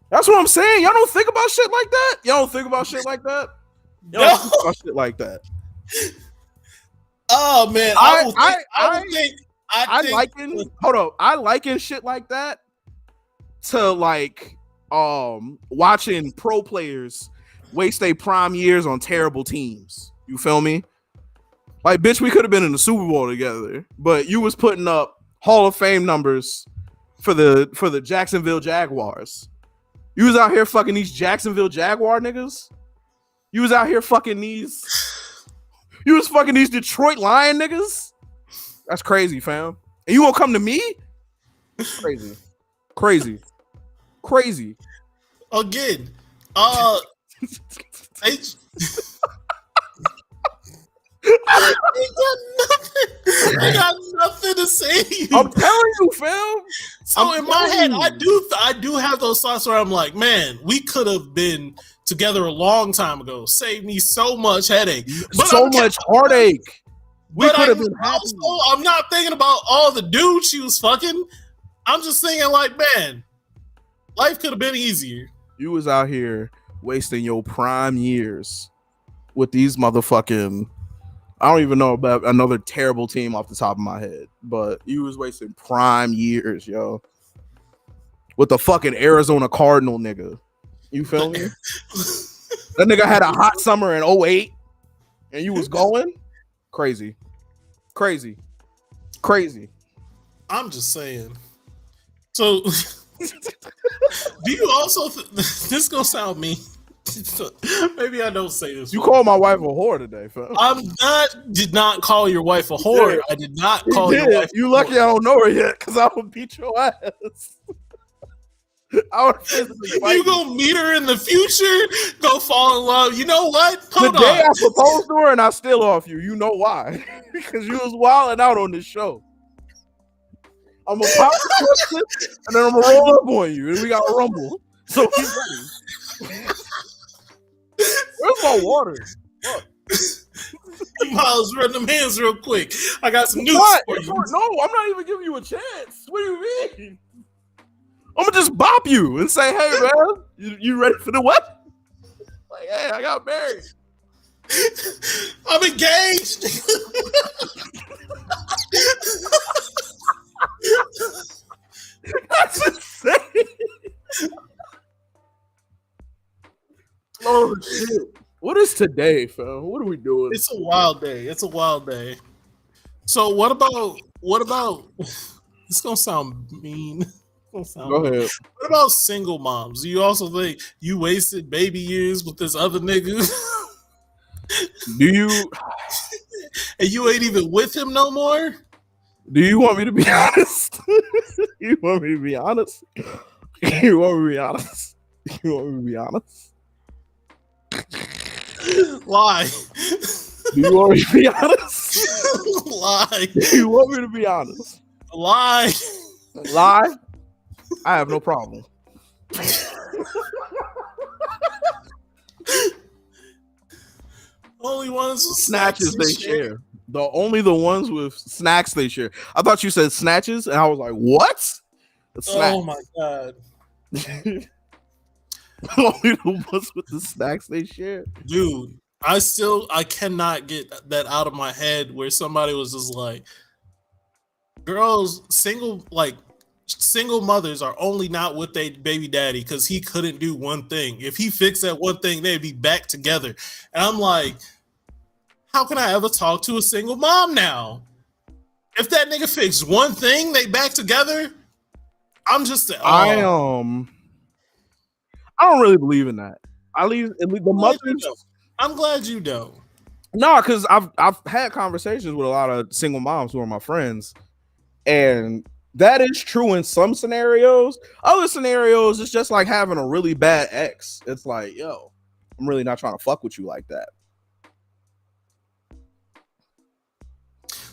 That's what I'm saying. Y'all don't think about shit like that. Y'all don't think about shit like that. Y'all don't think about shit like that. Oh man, I liken shit like that to like watching pro players waste their prime years on terrible teams. You feel me? Like, bitch, we could have been in the Super Bowl together, but you was putting up Hall of Fame numbers for the Jacksonville Jaguars. You was out here fucking these Jacksonville Jaguar niggas. You was out here fucking these. You was fucking these Detroit Lion niggas. That's crazy, fam. And you gonna come to me? Crazy. Again, I got nothing to say to you. I'm telling you, fam. So in my head, I do have those thoughts where I'm like, man, we could have been together a long time ago. Saved me so much headache, so much heartache. We could have been happy. I'm not thinking about all the dudes she was fucking. I'm just thinking like, man, life could have been easier. You was out here wasting your prime years with these motherfucking. I don't even know about another terrible team off the top of my head, but you was wasting prime years, yo. with the fucking Arizona Cardinal nigga. You feel me? That nigga had a hot summer in 08 and you was going crazy. I'm just saying. So, do you also? This gonna sound mean. Maybe I don't say this. You called my wife a whore today, fam. Did not call your wife a whore. I did not call your wife. You lucky I don't know her yet, because I would beat your ass. I would you gonna meet her in the future? Go fall in love? You know what? Hold the day I proposed to her and I still off you. You know why? Because you was wilding out on this show. I'm gonna pop the question and then I'm gonna roll up on you, and we got to rumble. So be ready. Where's my water? Miles, run them hands real quick. I got some news for you. No, I'm not even giving you a chance. What do you mean? I'm gonna just bop you and say, "Hey, man, you ready for the what?" Like, hey, I got married. I'm engaged. That's insane. Oh shit! What is today, fam? What are we doing? It's a wild day. So what about? This gonna sound mean. Go ahead. What about single moms? Do you also think you wasted baby years with this other nigga? Do you? And you ain't even with him no more? Do you want me to be honest? You want me to be honest? You want me to be honest? You want me to be honest? Lie. Do you want me to be honest? Lie. Do you want me to be honest? Lie. Lie? I have no problem. Only ones with Snatches they share. Only the ones with snacks they share. I thought you said snatches, and I was like, what? Oh my god. Only the ones with the snacks they share. Dude, I cannot get that out of my head where somebody was just like, girls, single mothers are only not with their baby daddy because he couldn't do one thing. If he fixed that one thing, they'd be back together. And I'm like, how can I ever talk to a single mom now? If that nigga fixed one thing, they back together. I'm just I don't really believe in that. I leave the mothers. I'm glad you don't. No, because I've had conversations with a lot of single moms who are my friends, and that is true in some scenarios. Other scenarios, it's just like having a really bad ex. It's like, yo, I'm really not trying to fuck with you like that.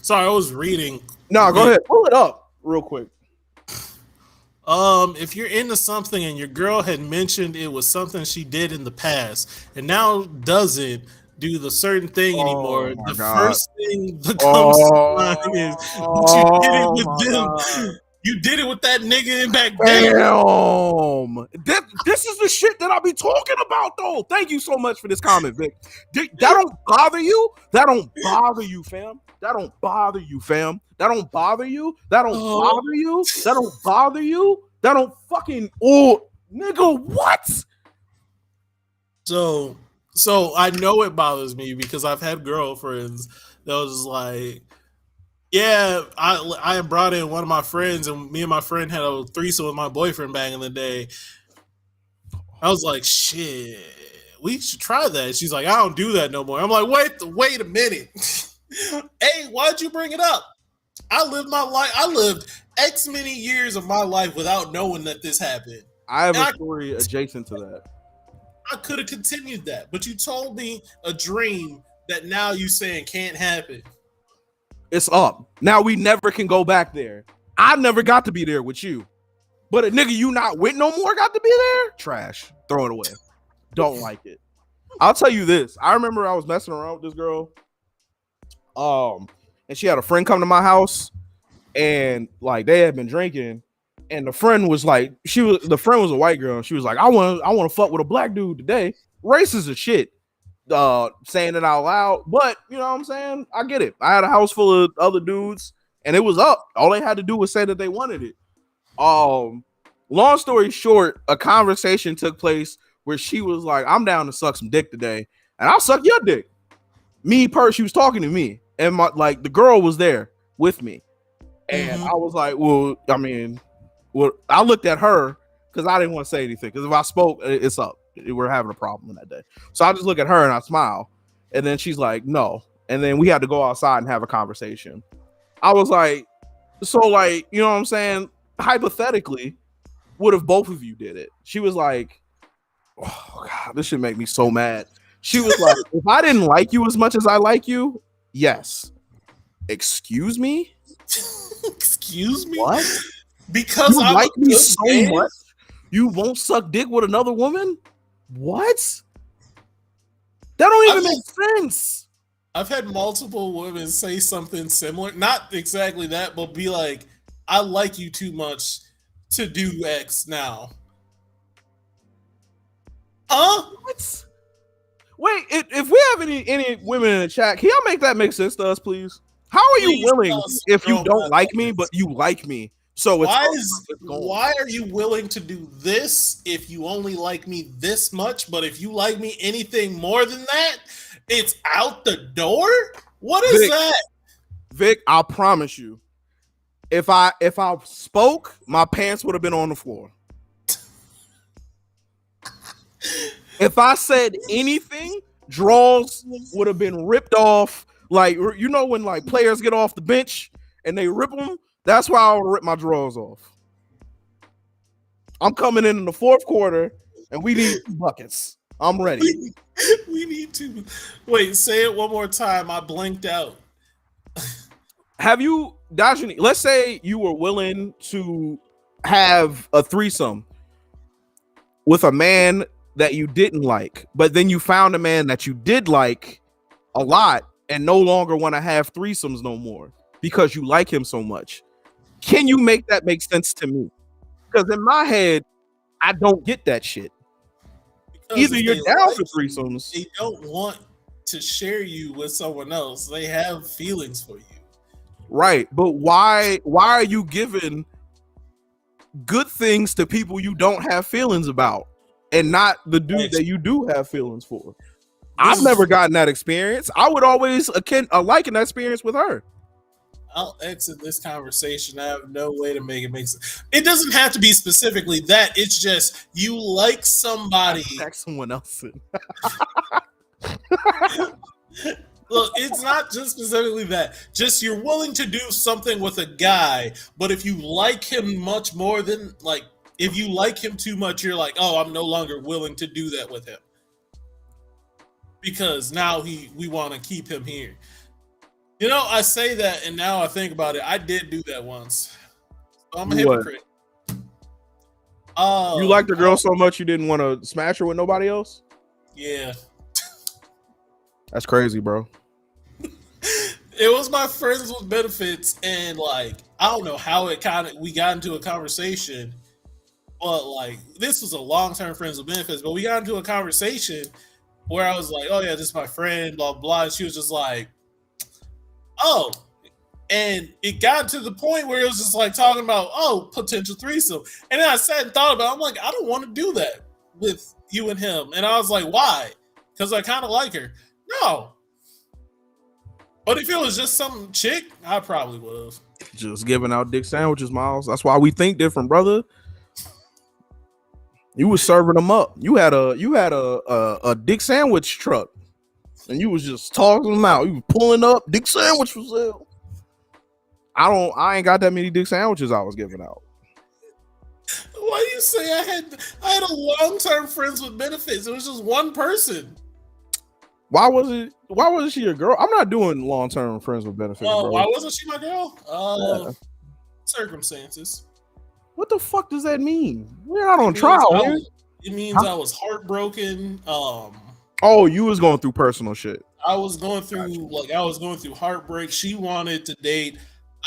Sorry, I was reading. No, go ahead. Pull it up real quick. If you're into something and your girl had mentioned it was something she did in the past and now doesn't do the certain thing anymore, the first thing that comes to mind is you did it with them. God. You did it with that nigga in back then. Damn. This is the shit that I be talking about, though. Thank you so much for this comment, Vic. That don't bother you? That don't bother you, fam. That don't bother you, fam. That don't bother you. That don't bother you. That don't bother you. That don't fucking nigga, what? So I know it bothers me because I've had girlfriends that was like, yeah, I brought in one of my friends and me and my friend had a threesome with my boyfriend back in the day. I was like, shit, we should try that. She's like, I don't do that no more. I'm like, wait a minute. Hey, why'd you bring it up? I lived my life. I lived X many years of my life without knowing that this happened. I have a story adjacent to that. I could have continued that, but you told me a dream that now you saying can't happen. It's up. Now we never can go back there. I never got to be there with you. But a nigga you not with no more got to be there? Trash. Throw it away. Don't like it. I'll tell you this. I remember I was messing around with this girl. And she had a friend come to my house and like they had been drinking. And the friend was like, the friend was a white girl. And she was like, I want to fuck with a black dude today. Racist as shit. Saying it out loud, but you know what I'm saying? I get it. I had a house full of other dudes and it was up. All they had to do was say that they wanted it. Long story short, a conversation took place where she was like, I'm down to suck some dick today, and I'll suck your dick. She was talking to me, and the girl was there with me. And I was like, I looked at her because I didn't want to say anything. Because if I spoke, it's up. We're having a problem that day. So I just look at her and I smile. And then she's like, no. And then we had to go outside and have a conversation. I was like, so like, you know what I'm saying? Hypothetically, what if both of you did it? She was like, oh God, this should make me so mad. She was like, if I didn't like you as much as I like you, yes. Excuse me? Excuse me? What? Because you I'm like me so man? much? You won't suck dick with another woman? What? That don't even make sense. I've had multiple women say something similar. Not exactly that, but be like, I like you too much to do X now. Huh? What? Wait, if we have any women in the chat, can y'all make that make sense to us, please? How are you willing if you don't like me, but you like me? So why are you willing to do this if you only like me this much, but if you like me anything more than that, it's out the door? What is that? Vic, I promise you, if I spoke, my pants would have been on the floor. If I said anything, drawers would have been ripped off. Like, you know when like players get off the bench and they rip them? That's why I would rip my drawers off. I'm coming in the fourth quarter and we need 2 buckets. I'm ready. We need to. Wait, say it one more time. I blinked out. Have you, Dajani, let's say you were willing to have a threesome with a man that you didn't like, but then you found a man that you did like a lot and no longer want to have threesomes no more because you like him so much. Can you make that make sense to me? Because in my head, I don't get that shit. Because either you're down for threesomes. They don't want to share you with someone else. They have feelings for you. Right. But why are you giving good things to people you don't have feelings about and not the dude that you do have feelings for? I've never gotten that experience. I would always liken that experience with her. I'll exit this conversation. I have no way to make it make sense. It doesn't have to be specifically that. It's just you like somebody. Back someone else in. Look, it's not just specifically that. Just you're willing to do something with a guy, but if you like him much more than like, if you like him too much, you're like, oh, I'm no longer willing to do that with him because now we want to keep him here. You know, I say that, and now I think about it. I did do that once. So I'm a hypocrite. You liked the girl so much you didn't want to smash her with nobody else? Yeah. That's crazy, bro. It was my friends with benefits, and like I don't know how we got into a conversation, but like this was a long-term friends with benefits, but we got into a conversation where I was like, oh yeah, this is my friend, blah blah. And she was just like, oh, and it got to the point where it was just like talking about, oh, potential threesome. And then I sat and thought about it. I'm like, I don't want to do that with you and him. And I was like, why? Because I kind of like her. No. But if it was just some chick, I probably would have. Just giving out dick sandwiches, Miles. That's why we think different, brother. You was serving them up. You had a dick sandwich truck. And you was just tossing them out. You was pulling up dick sandwich for sale. I ain't got that many dick sandwiches I was giving out. Why do you say I had a long-term friends with benefits? It was just one person. Why wasn't she your girl? I'm not doing long-term friends with benefits. Oh, why wasn't she my girl? Yeah. Circumstances. What the fuck does that mean? We're not on trial. It means I was heartbroken. Oh, you was going through personal shit. I was going through heartbreak. She wanted to date.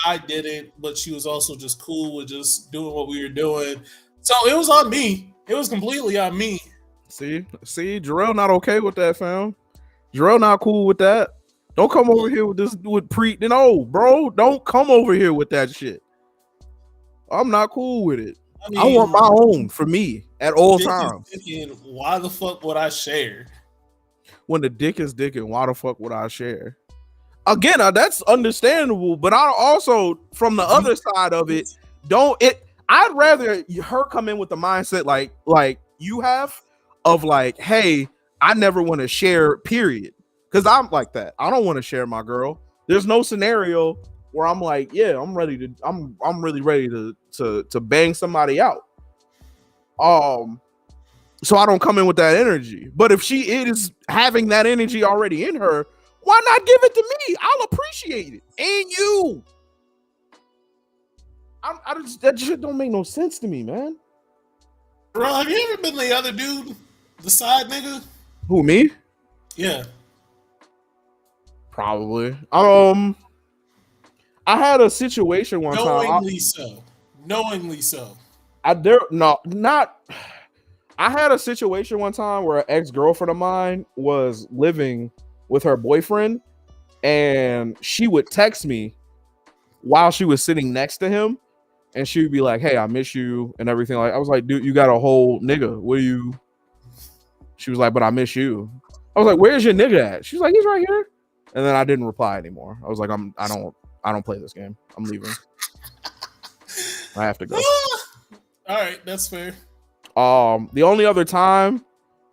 I didn't, but she was also just cool with just doing what we were doing. So it was on me. It was completely on me. See, Jarrell not okay with that, fam. Jarrell not cool with that. Don't come over here with this No, bro, don't come over here with that shit. I'm not cool with it. I want my own for me at all dick times. is dicking, why the fuck would I share? When the dick is dicking, why the fuck would I share? Again, that's understandable, but I also, from the other side of it, I'd rather her come in with the mindset like you have of like, hey, I never want to share, period. Because I'm like that. I don't want to share my girl. There's no scenario where I'm like, yeah, I'm really ready to bang somebody out. So I don't come in with that energy. But if she is having that energy already in her, why not give it to me? I'll appreciate it. And you. That shit don't make no sense to me, man. Bro, have you ever been the other dude? The side nigga? Who, me? Yeah. Probably. I had a situation one time. Knowingly so. I had a situation one time where an ex-girlfriend of mine was living with her boyfriend, and she would text me while she was sitting next to him, and she would be like, "Hey, I miss you," and everything. Like, I was like, "Dude, you got a whole nigga. What are you?" She was like, "But I miss you." I was like, "Where's your nigga at?" She's like, "He's right here." And then I didn't reply anymore. I was like, I don't play this game. I'm leaving. I have to go. All right, that's fair. The only other time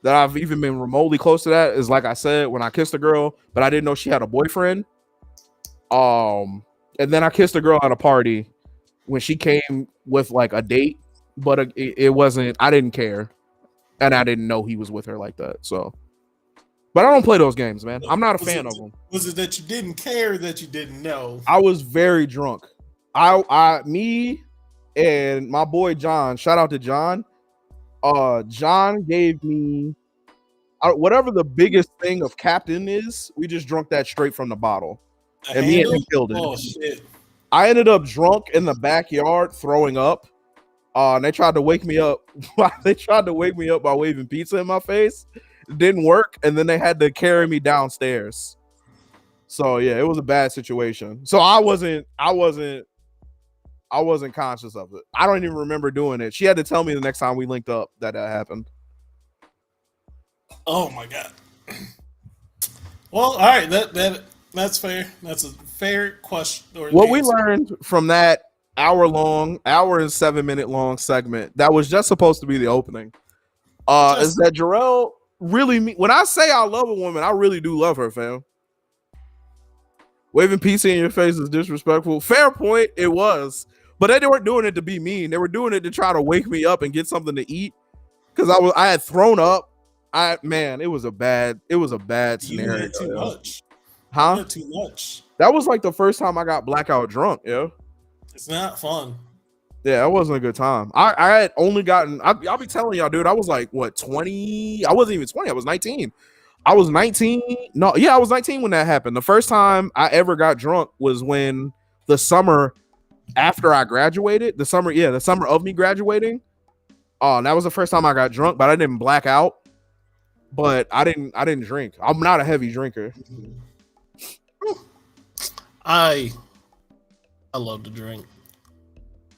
that I've even been remotely close to that is, like I said, when I kissed a girl, but I didn't know she had a boyfriend. And then I kissed a girl at a party when she came with like a date, but it wasn't. I didn't care, and I didn't know he was with her like that. So, but I don't play those games, man. I'm not a fan of them. Was it that you didn't care, that you didn't know? I was very drunk. Me and my boy John. Shout out to John. John gave me whatever the biggest thing of Captain is. We just drunk that straight from the bottle, and me and him killed it. Oh shit! I ended up drunk in the backyard throwing up. And they tried to wake me up. They tried to wake me up by waving pizza in my face. It didn't work, and then they had to carry me downstairs. So yeah, it was a bad situation. So I wasn't conscious of it. I don't even remember doing it. She had to tell me the next time we linked up that happened. Oh my god. Well, all right, that's fair. That's a fair question. What we learned from that hour and 7-minute long segment that was just supposed to be the opening is that Jarrell really, when I say I love a woman, I really do love her, fam. Waving pizza in your face is disrespectful. Fair point, it was. But they weren't doing it to be mean. They were doing it to try to wake me up and get something to eat. Because I had thrown up. It was a bad scenario. You had too much. Huh? You had too much. That was like the first time I got blackout drunk, yo. It's not fun. Yeah, that wasn't a good time. I had only gotten, I'll be telling y'all, dude, I was like, what, 20? I wasn't even 20. I was 19. I was 19. No, yeah, I was 19 when that happened. The first time I ever got drunk was when the summer after I graduated, the summer of me graduating. And that was the first time I got drunk, but I didn't black out. But I didn't drink. I'm not a heavy drinker. I love to drink.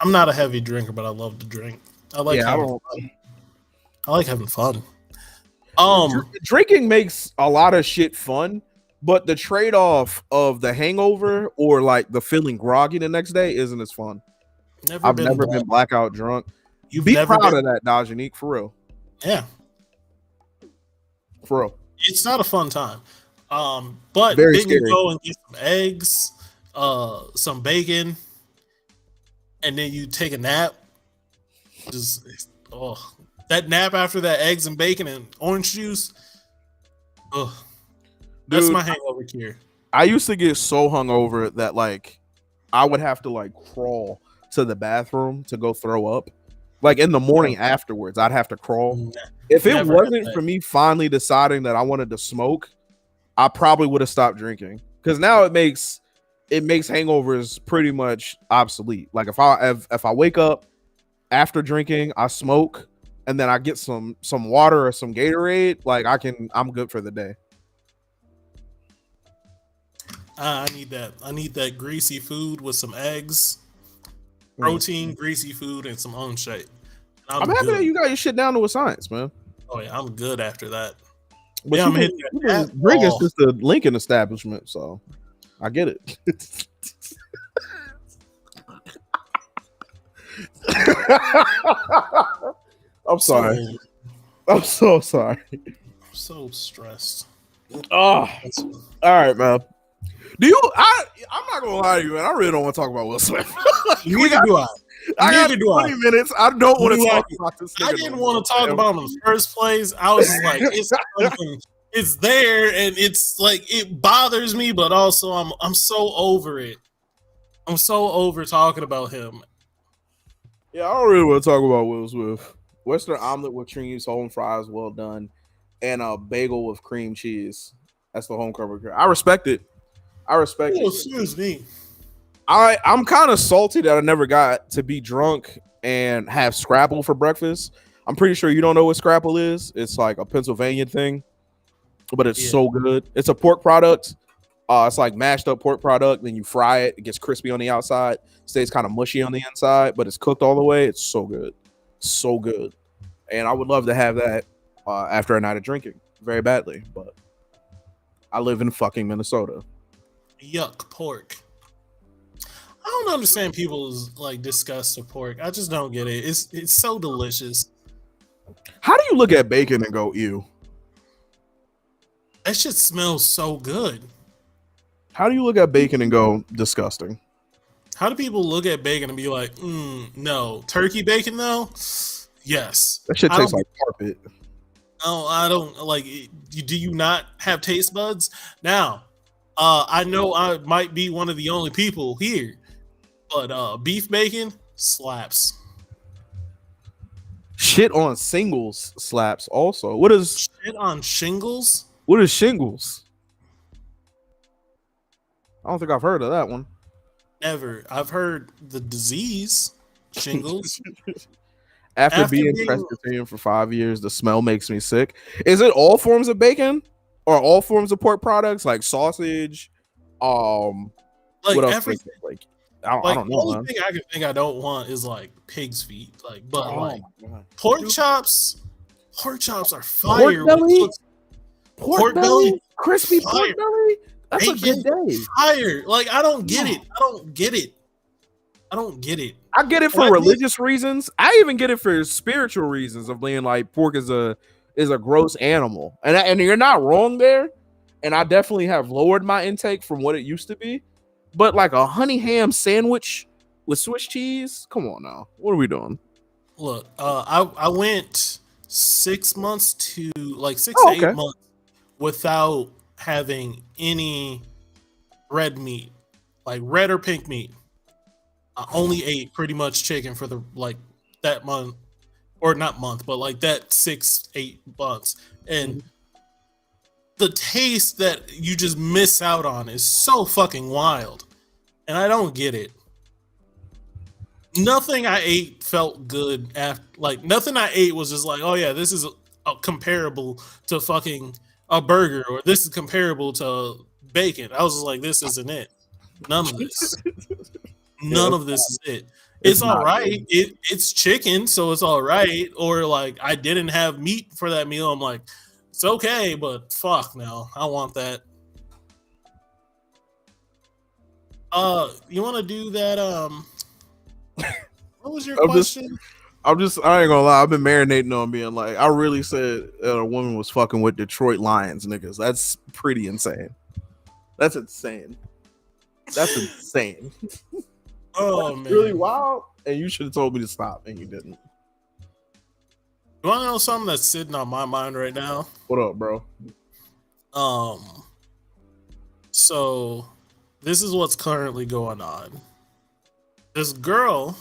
I'm not a heavy drinker, but I love to drink. I like having fun. Drinking makes a lot of shit fun, but the trade-off of the hangover or like the feeling groggy the next day isn't as fun. I've never been blackout drunk. Be proud of that, Dajanique, for real. Yeah. For real. It's not a fun time. But Very then scary. you go and get some eggs, some bacon, and then you take a nap. That nap after that eggs and bacon and orange juice. That's my hangover cure. I used to get so hungover that like I would have to like crawl to the bathroom to go throw up. Like in the morning afterwards, I'd have to crawl. If it wasn't for me finally deciding that I wanted to smoke, I probably would have stopped drinking. Because now it makes hangovers pretty much obsolete. Like if I wake up after drinking, I smoke, and then I get some water or some Gatorade, like I'm good for the day. I need that. I need that greasy food with some eggs, protein, greasy food, and some own shake. I'm happy good. that you got your shit down to a science, man. Oh yeah, I'm good after that. But Yeah, you I'm been, hitting you that been drinking wall. since the Lincoln establishment, so I get it. I'm sorry. I'm so sorry. I'm so stressed. Oh, all right, man. I'm not gonna lie to you, man. I really don't want to talk about Will Smith. Neither do I. I got Neither do 20 I. minutes. I don't want to Do talk I- about this. I didn't want to talk about him in the first place. I was just like, it's something. It's there, and it's like it bothers me, but also I'm so over it. I'm so over talking about him. Yeah, I don't really want to talk about Will Smith. Western omelet with cheese, home fries, well done, and a bagel with cream cheese. That's the home cover. I respect it. I respect Oh, it. excuse me. I'm kind of salty that I never got to be drunk and have Scrapple for breakfast. I'm pretty sure you don't know what Scrapple is. It's like a Pennsylvania thing, but it's so good. It's a pork product. It's like mashed up pork product. Then you fry it. It gets crispy on the outside, stays kind of mushy on the inside, but it's cooked all the way. It's so good, so good. And I would love to have that after a night of drinking, very badly. But I live in fucking Minnesota. Yuck, pork. I don't understand people's like disgust of pork. I just don't get it. It's so delicious. How do you look at bacon and go, ew? That shit smells so good. How do you look at bacon and go, disgusting? How do people look at bacon and be like, no, turkey bacon though? Yes. That shit tastes like carpet. Oh, I don't like. Do you not have taste buds? Now, I know I might be one of the only people here, but beef bacon slaps. Shit on singles slaps also. What is Shit on shingles? What is shingles? I don't think I've heard of that one. Never. I've heard the disease shingles. After being pescatarian for 5 years, the smell makes me sick. Is it all forms of bacon or all forms of pork products like sausage? Like what else? everything. Like I don't know. The only thing I can think I don't want is like pig's feet. Like, but like pork chops. Pork chops are fire. Pork belly, crispy pork belly. That's bacon, a good day. Fire. Like I don't get it. I don't get it. I don't get it. I get it for religious reasons. I even get it for spiritual reasons of being like pork is a gross animal, and you're not wrong there. And I definitely have lowered my intake from what it used to be. But like a honey ham sandwich with Swiss cheese, come on now, what are we doing? Look, I went 6 months to like 6 to 8 months without having any red meat, like red or pink meat. I only ate pretty much chicken for the like that month, or not month, but like that 6-8 months, and the taste that you just miss out on is so fucking wild, and I don't get it. Nothing I ate felt good after. Like nothing I ate was just like, oh yeah, this is comparable to fucking a burger, or this is comparable to bacon. I was just like, this isn't it. None of this. None of this is it. It's all right. It's chicken, so it's all right. Or like I didn't have meat for that meal. I'm like, it's okay, but fuck no, I want that. You want to do that? What was your question? I ain't gonna lie. I've been marinating on being like, I really said a woman was fucking with Detroit Lions niggas. That's pretty insane. That's insane. That's insane. Oh man, really wild. And you should have told me to stop, and you didn't. You want to know something that's sitting on my mind right now? What up, bro? So this is what's currently going on. This girl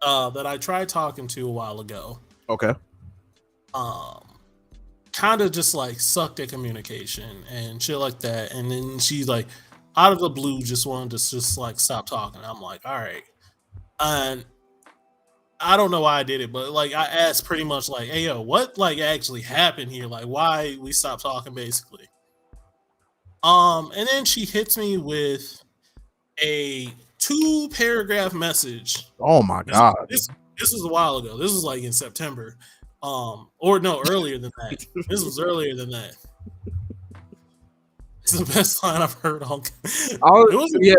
that I tried talking to a while ago. Okay. Kind of just like sucked at communication and shit like that. And then she's like, out of the blue, just wanted to just like stop talking. I'm like, all right. And I don't know why I did it, but like I asked pretty much like, hey yo, what like actually happened here? Like why we stopped talking basically. And then she hits me with a 2-paragraph message. Oh my god. This This was a while ago. This was like in September. Or no, earlier than that. This was earlier than that. It's the best line I've heard all.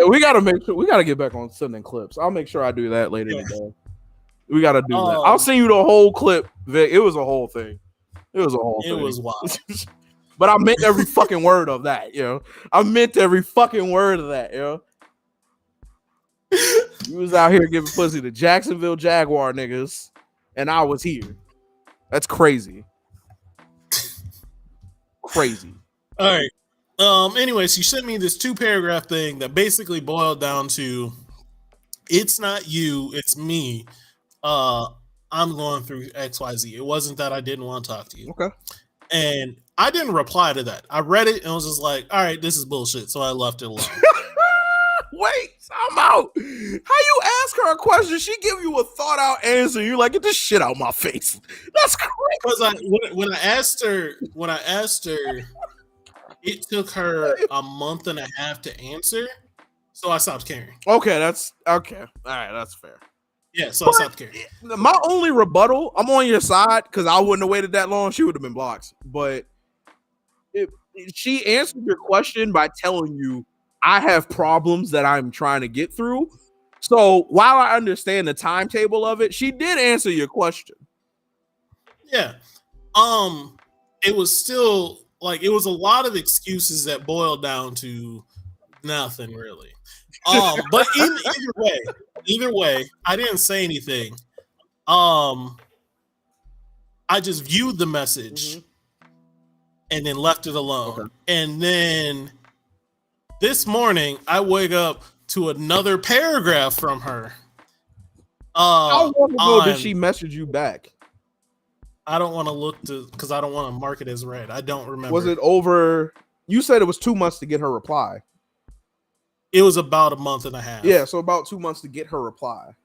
We gotta make sure we gotta get back on sending clips. I'll make sure I do that later today. We gotta do that. I'll send you the whole clip, Vic. It was a whole thing. It was a whole thing. It was wild. But I meant every fucking word of that, I meant every fucking word of that, You was out here giving pussy to Jacksonville Jaguar niggas, and I was here. That's crazy. Crazy. All right. Anyways, you sent me this 2-paragraph thing that basically boiled down to, it's not you, it's me. I'm going through XYZ. It wasn't that I didn't want to talk to you. Okay. And I didn't reply to that. I read it and was just like, all right, this is bullshit. So I left it alone. Wait, I'm out. How you ask her a question, she give you a thought out answer. You're like, get this shit out my face. That's crazy. Because when I asked her, it took her a month and a half to answer. So I stopped caring. Okay, that's okay. All right, that's fair. Yeah, so I stopped caring. My only rebuttal, I'm on your side because I wouldn't have waited that long. She would have been blocked. But if she answered your question by telling you, I have problems that I'm trying to get through. So while I understand the timetable of it, she did answer your question. Yeah. It was still like, it was a lot of excuses that boiled down to nothing really. But either way, I didn't say anything. I just viewed the message and then left it alone. Okay. And then this morning, I wake up to another paragraph from her. How long ago did she message you back? I don't want to look because I don't want to mark it as read. I don't remember. Was it over? You said it was 2 months to get her reply. It was about a month and a half. Yeah, so about 2 months to get her reply.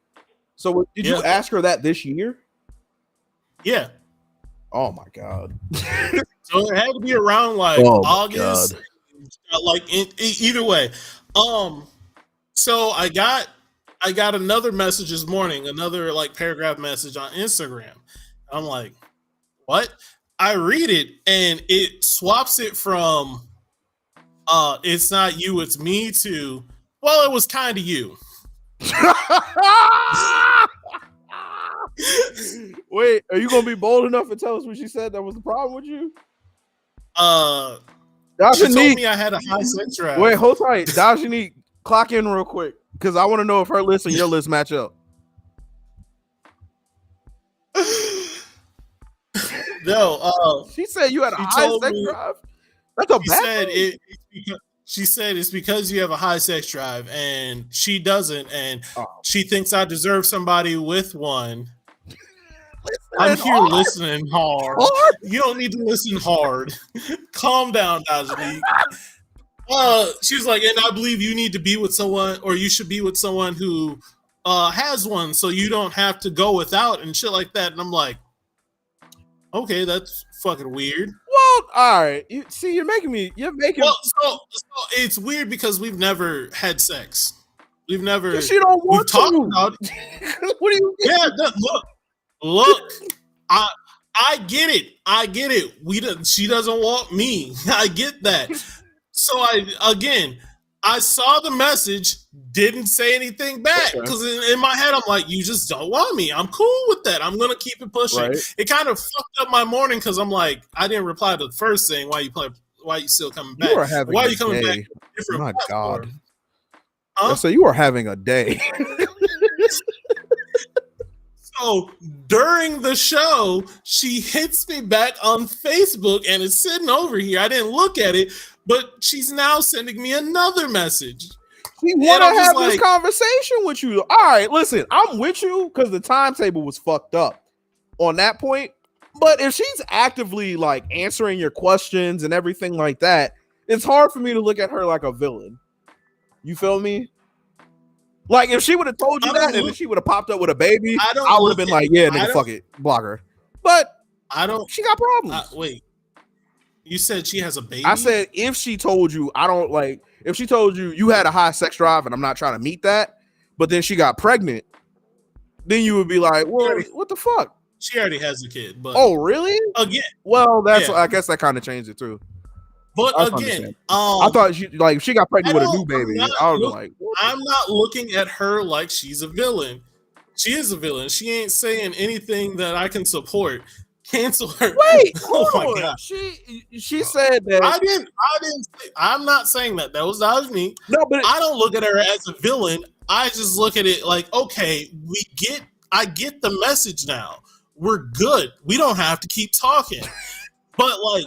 So did you ask her that this year? Yeah. Oh my God. So it had to be around like August. Like either way. So I got another message this morning, another like paragraph message on Instagram. I'm like, what? I read it and it swaps it from it's not you, it's me to, well, it was kind of you. Wait, are you gonna be bold enough to tell us what she said that was the problem with you? She told me I had a high sex drive. Wait, hold tight. Dajanique, clock in real quick because I want to know if her list and your list match up. No, she said you had a high sex drive. That's a bad thing. She said it's because you have a high sex drive and she doesn't, and she thinks I deserve somebody with one. I'm here listening hard. You don't need to listen hard. Calm down, Dajanique. She was like, and I believe you need to be with someone, or you should be with someone who has one, so you don't have to go without and shit like that. And I'm like, okay, that's fucking weird. Well, all right. You're making. Well, so it's weird because we've never had sex. We've never. She don't want we've talked about it. What do you? Yeah, look. I get it. She doesn't want me. I get that. So I saw the message, didn't say anything back because in my head I'm like, you just don't want me. I'm cool with that. I'm gonna keep it pushing. Right. It kind of fucked up my morning because I'm like, I didn't reply to the first thing. Why you still coming back? Why are you coming back? My God. Huh? So you are having a day. So during the show, she hits me back on Facebook and it's sitting over here. I didn't look at it, but she's now sending me another message. We want to have this conversation with you. All right, listen, I'm with you because the timetable was fucked up on that point. But if she's actively like answering your questions and everything like that, it's hard for me to look at her like a villain. You feel me? Like if she would have told you that and then she would have popped up with a baby, I would have been like, yeah, nigga, fuck it, block her. But she got problems. Wait. You said she has a baby? I said if she told you, if she told you you had a high sex drive and I'm not trying to meet that, but then she got pregnant, then you would be like, well, what the fuck? She already has a kid, but Oh, really? again, Well, that's yeah. I guess that kind of changed it too. But I again, I thought she got pregnant with a new baby. I was like, I'm not looking at her like she's a villain. She is a villain. She ain't saying anything that I can support. Cancel her. wait, Oh hold my on. God. She said that I didn't say, I'm not saying that. That was me. no, but I don't look at her as a villain. I just look at it like, okay, I get the message now. We're good. We don't have to keep talking. But like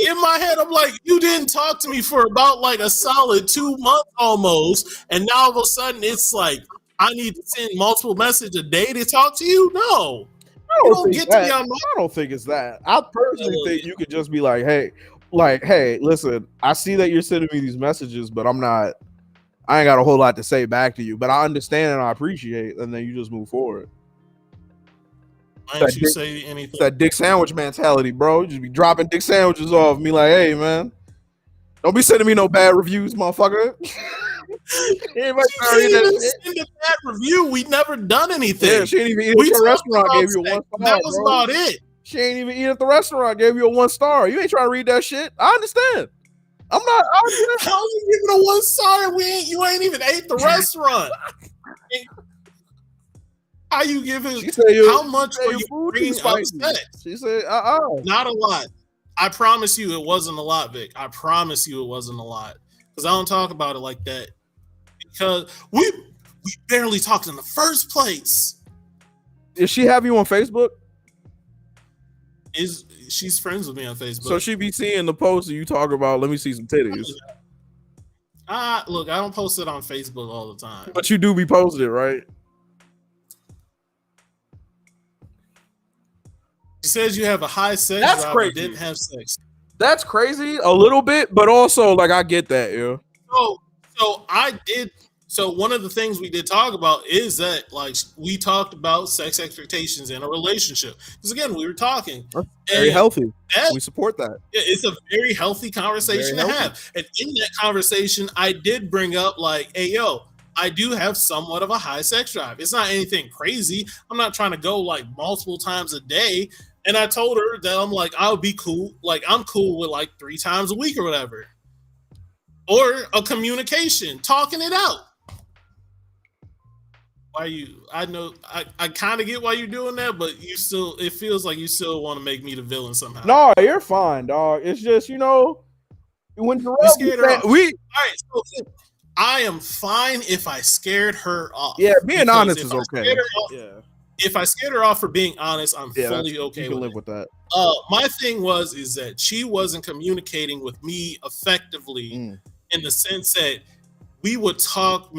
in my head, I'm like, you didn't talk to me for about like a solid 2 months almost, and now all of a sudden it's like I need to send multiple messages a day to talk to you. No, you don't get to be on my. I don't think it's that. I personally think you could just be like, hey, listen, I see that you're sending me these messages, but I ain't got a whole lot to say back to you, but I understand and I appreciate, and then you just move forward. Why didn't you say anything? It's that dick sandwich mentality, bro. You just be dropping dick sandwiches off me like, hey, man, don't be sending me no bad reviews, motherfucker. She didn't even send a bad review. We never done anything. Yeah, she ain't even eat at the restaurant. Gave you a 1 star. That was about it. She ain't even eat at the restaurant. Gave you a 1 star. You ain't trying to read that shit. I understand. I'm not. How you giving a 1 star? You ain't even ate the restaurant. How you giving? How much were you bringing upset? She said, not a lot. I promise you, it wasn't a lot, Vic. I promise you, it wasn't a lot. Because I don't talk about it like that. Because we barely talked in the first place. Does she have you on Facebook? She's friends with me on Facebook. So she be seeing the post that you talk about, let me see some titties. Look, I don't post it on Facebook all the time. But you do be posting it, right? She says you have a high sex That's drive crazy. But didn't have sex. That's crazy a little bit, but also like I get that, yeah. So I did. So one of the things we did talk about is that like we talked about sex expectations in a relationship. Because again, we were talking. That's very healthy. We support that. It's a very healthy conversation to have. And in that conversation, I did bring up like, hey, yo, I do have somewhat of a high sex drive. It's not anything crazy. I'm not trying to go like multiple times a day. And I told her that I'm like, I'll be cool. Like I'm cool with like 3 times a week or whatever. Or a communication, talking it out. I know I kind of get why you're doing that, but it feels like you still want to make me the villain somehow. No, you're fine, dog. It's just, when Jarrell all right, so I am fine if I scared her off. Yeah, being honest is okay. If I scared her off for being honest, I'm fully okay with live with that. My thing is that she wasn't communicating with me effectively in the sense that we would talk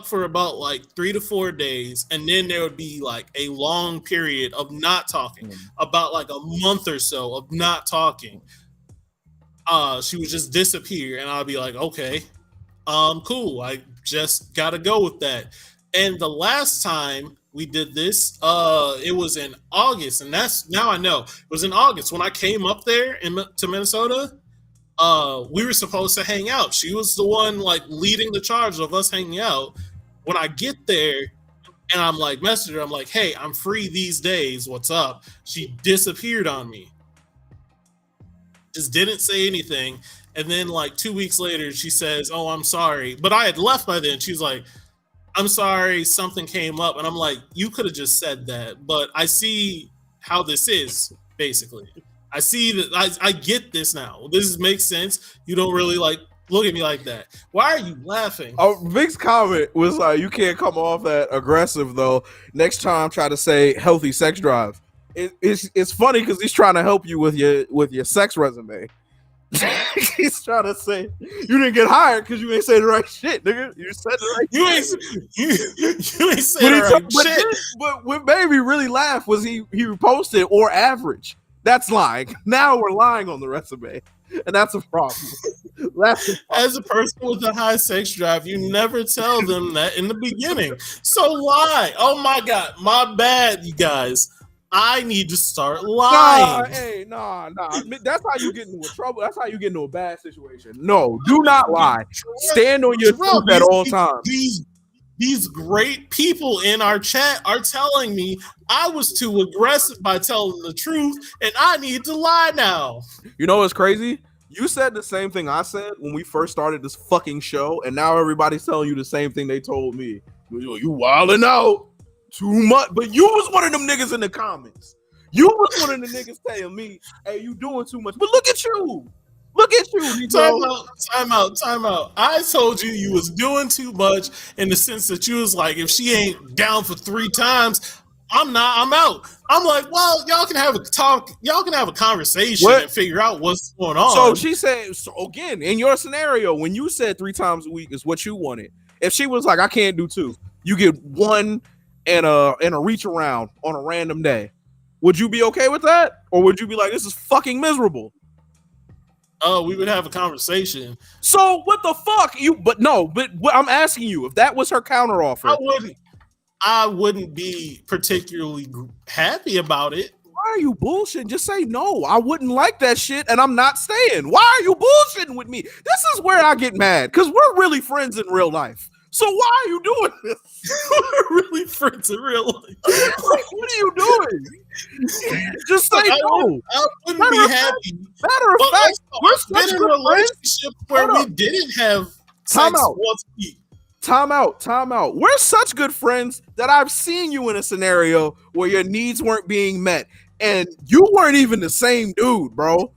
for about like 3 to 4 days, and then there would be like a long period of not talking, about like a month or so of not talking. She would just disappear, and I'd be like, okay, cool. I just gotta go with that. And the last time we did this, it was in August, and now I know it was in August when I came up there to Minnesota. We were supposed to hang out. She was the one like leading the charge of us hanging out. When I get there and I'm like messaging her, I'm like, hey, I'm free these days. What's up? She disappeared on me. Just didn't say anything. And then like 2 weeks later, she says, oh, I'm sorry. But I had left by then. She's like, I'm sorry, something came up. And I'm like, you could have just said that. But I see how this is, basically. I see that I get this now. This makes sense. You don't really like look at me like that. Why are you laughing? Oh, Vic's comment was like, you can't come off that aggressive though. Next time, try to say healthy sex drive. It's funny because he's trying to help you with your sex resume. He's trying to say you didn't get hired because you ain't say the right shit, nigga. You said the right shit. You ain't say the right shit. But what made me really laugh was he reposted or average. That's lying. Now we're lying on the resume, and that's a problem. As a person with a high sex drive, you never tell them that in the beginning. So lie. Oh my God, my bad, you guys. I need to start Nah, lying. hey, nah. That's how you get into trouble. That's how you get into a bad situation. No, do not lie. Stand on your Jarrell, truth at all times. these great people in our chat are telling me I was too aggressive by telling the truth, and I need to lie now. You know what's crazy? You said the same thing I said when we first started this fucking show, and now everybody's telling you the same thing they told me. You wilding out too much, but you was one of them niggas in the comments. You was one of the niggas telling me, "Hey, you doing too much." But look at you. Look at you. Time out. I told you you was doing too much in the sense that you was like, if she ain't down for 3 times, I'm out. I'm like, well, y'all can have a talk, y'all can have a conversation and figure out what's going on. So she said, so again, in your scenario, when you said 3 times a week is what you wanted. If she was like, I can't do 2, you get 1 and a reach around on a random day. Would you be okay with that? Or would you be like, this is fucking miserable? Oh, we would have a conversation. So what the fuck? But I'm asking you, if that was her counter offer, I wouldn't be particularly happy about it. Why are you bullshitting? Just say no. I wouldn't like that shit, and I'm not staying. Why are you bullshitting with me? This is where I get mad, because we're really friends in real life. So why are you doing this? We're really friends in real life. What are you doing? Just say no. I wouldn't be happy. Matter of fact, we're such in a good relationship where we didn't have sex once a week. Time out. We're such good friends that I've seen you in a scenario where your needs weren't being met, and you weren't even the same dude, bro.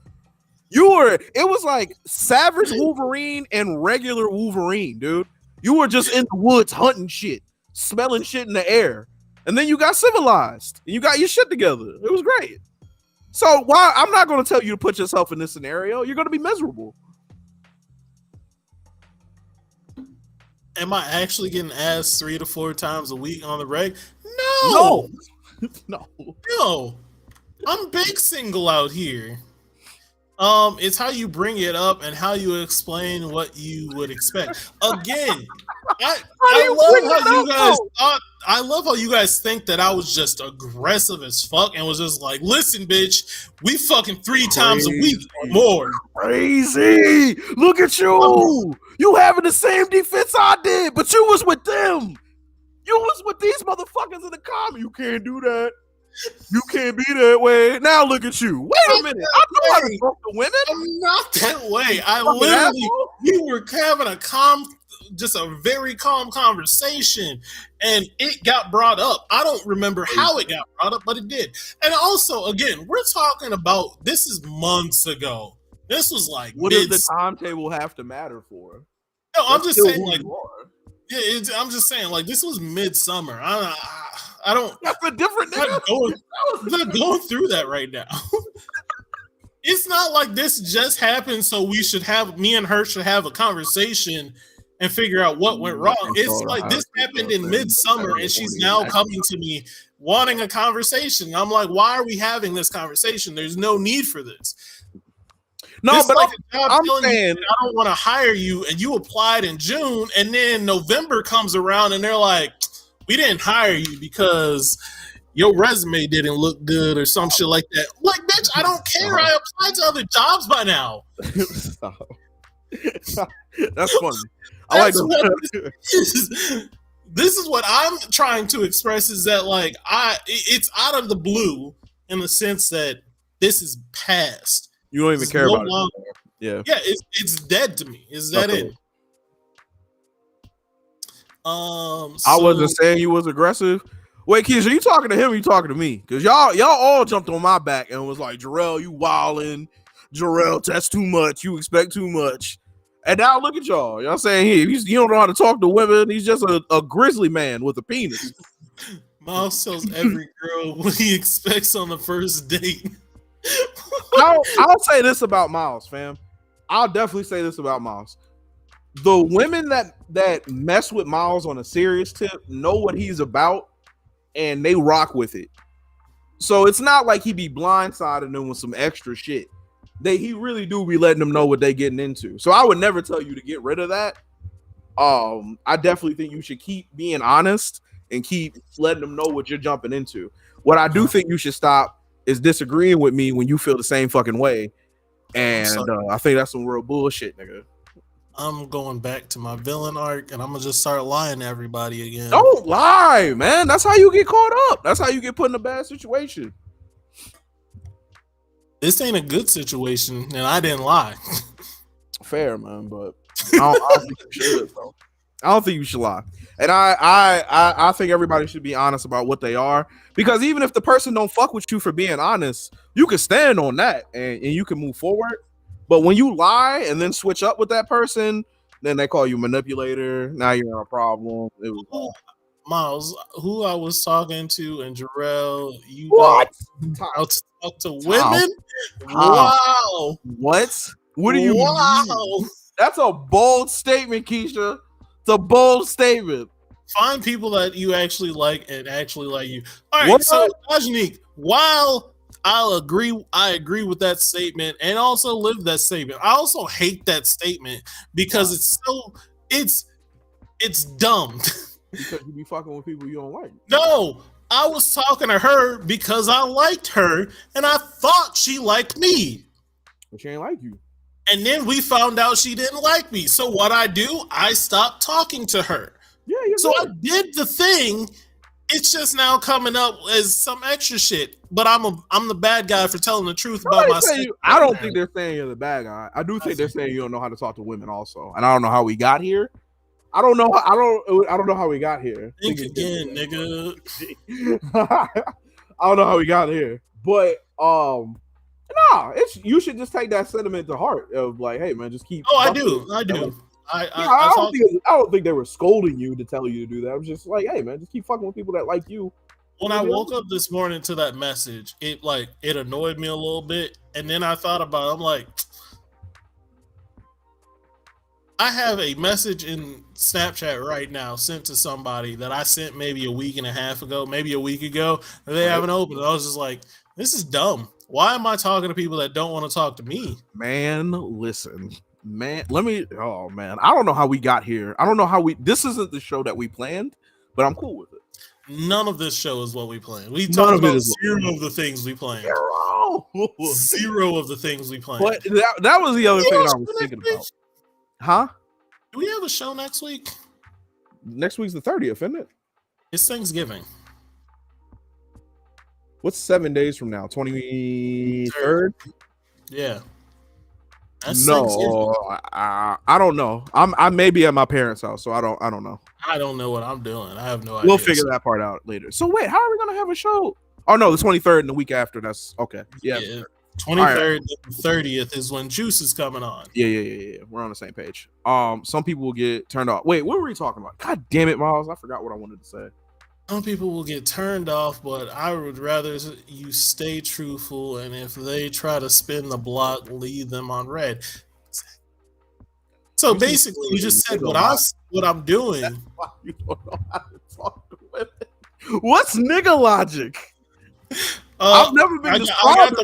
It was like Savage Wolverine and regular Wolverine, dude. You were just in the woods hunting shit, smelling shit in the air. And then you got civilized and you got your shit together. It was great. So I'm not going to tell you to put yourself in this scenario. You're going to be miserable. Am I actually getting asked 3 to 4 times a week on the reg? No. I'm big single out here. It's how you bring it up and how you explain what you would expect. Again, I love how you guys think that I was just aggressive as fuck and was just like, listen, bitch, we fucking 3 times a week or more. Crazy. Look at you. You having the same defense I did, but you was with them. You was with these motherfuckers in the comment. You can't do that. You can't be that way. Now look at you. Wait a minute. I know how to talk to women. I'm not that way. We were having just a very calm conversation, and it got brought up. I don't remember how it got brought up, but it did. And also, again, we're talking about, this is months ago. This was like, what does the timetable have to matter for? No, I'm just saying, like, I'm just saying, like, this was midsummer. I don't. That's a different. I'm not going through that right now. It's not like this just happened, so me and her should have a conversation and figure out what went wrong. It's like this happened in midsummer, and she's now coming to me wanting a conversation. I'm like, why are we having this conversation? There's no need for this. No, this but like I'm saying I don't want to hire you, and you applied in June, and then November comes around, and they're like, we didn't hire you because your resume didn't look good or some shit like that. Like, bitch, I don't care. I applied to other jobs by now. That's funny. I like that. This is what I'm trying to express, is that, like, it's out of the blue in the sense that this is past. You don't even care about it. Yeah. Yeah, it's dead to me. Is that it? I wasn't saying you was aggressive. Wait, kids, are you talking to him or you talking to me? Because y'all all jumped on my back and was like, Jarrell, you wildin'. Jarrell, that's too much. You expect too much. And now look at y'all. Y'all saying he don't know how to talk to women. He's just a grizzly man with a penis. Miles tells every girl what he expects on the first date. I'll say this about Miles, fam. I'll definitely say this about Miles. The women that mess with Miles on a serious tip know what he's about, and they rock with it. So it's not like he be blindsiding them with some extra shit. He really do be letting them know what they getting into. So I would never tell you to get rid of that. I definitely think you should keep being honest and keep letting them know what you're jumping into. What I do think you should stop is disagreeing with me when you feel the same fucking way. And I think that's some real bullshit, nigga. I'm going back to my villain arc, and I'm gonna just start lying to everybody again. Don't lie, man. That's how you get caught up. That's how you get put in a bad situation. This ain't a good situation, and I didn't lie. Fair, man, but I don't think you should, though. I don't think you should lie. And I think everybody should be honest about what they are, because even if the person don't fuck with you for being honest, you can stand on that and you can move forward. But when you lie and then switch up with that person, then they call you manipulator. Now you're in a problem. It was Miles, who I was talking to, and Jarrell, you what? Talk to women? Wow. What? What do you mean? That's a bold statement, Keisha. It's a bold statement. Find people that you actually like and actually like you. All right, so Ajanique, while I agree with that statement and also live that statement, I also hate that statement because it's dumb. Because you be fucking with people you don't like. No, I was talking to her because I liked her and I thought she liked me. But she ain't like you. And then we found out she didn't like me. So what I do, I stopped talking to her. Yeah, so good. I did the thing. It's just now coming up as some extra shit. But I'm the bad guy for telling the truth about myself. I don't think they're saying you're the bad guy. I do think they're saying you don't know how to talk to women also. And I don't know how we got here. I don't know how we got here. Think again, nigga. I don't know how we got here. But you should just take that sentiment to heart of like, hey man, just keep. Oh, I do. I don't think they were scolding you to tell you to do that. I was just like, hey man, just keep fucking with people that like you. When I woke up this morning to that message, it annoyed me a little bit, and then I thought about it. I'm like, I have a message in Snapchat right now sent to somebody that I sent maybe a week and a half ago, maybe a week ago, and they haven't opened it. I was just like, this is dumb. Why am I talking to people that don't want to talk to me? Man, listen. Man, oh man, I don't know how we got here. I don't know this isn't the show that we planned, but I'm cool with it. None of this show is what we planned. We talked about zero of the things we planned. Zero of the things we planned. But that was the other thing I was thinking about. Huh? Do we have a show next week? Next week's the 30th, isn't it? It's Thanksgiving. What's 7 days from now? 23rd? Yeah. No, I don't know. I may be at my parents' house, so I don't know. I don't know what I'm doing. I have no idea. We'll figure that part out later. So wait, how are we gonna have a show? Oh no, the 23rd and the week after. That's okay. Yeah. 23rd and 30th is when Juice is coming on. Yeah. We're on the same page. Some people will get turned off. Wait, what were we talking about? God damn it, Miles. I forgot what I wanted to say. Some people will get turned off, but I would rather you stay truthful, and if they try to spin the block, leave them on red. So basically, you just said what I'm doing. That's why you don't know how to talk to women. What's nigga logic? I've never been described.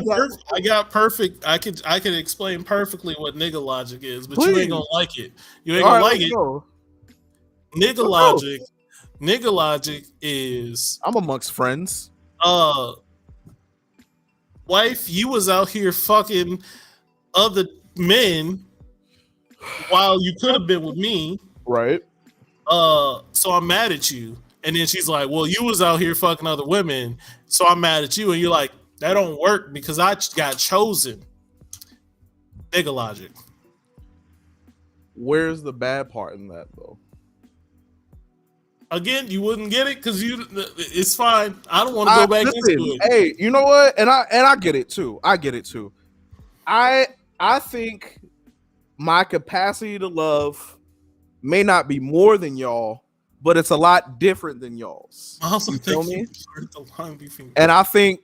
I got perfect. I could explain perfectly what nigga logic is, but you ain't gonna like it. You ain't gonna like it. Nigga logic. Nigga logic is I'm amongst friends. Wife, you was out here fucking other men while you could have been with me. Right. So I'm mad at you. And then she's like, well, you was out here fucking other women, so I'm mad at you. And you're like, that don't work because I got chosen. Nigga logic. Where's the bad part in that though? Again, you wouldn't get it because it's fine. I don't want to go back into it. Hey, you know what? And I get it too. I think my capacity to love may not be more than y'all, but it's a lot different than y'all's. I also think you the line between. And I think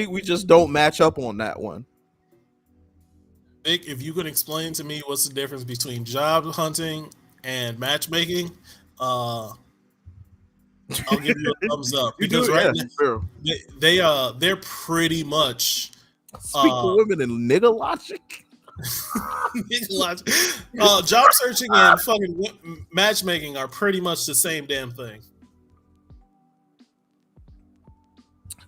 we just don't match up on that one. Vic, if you could explain to me what's the difference between job hunting and matchmaking, I'll give you a thumbs up because now they're pretty much speak to women in nigga logic. Nigga logic. Job searching and fucking matchmaking are pretty much the same damn thing.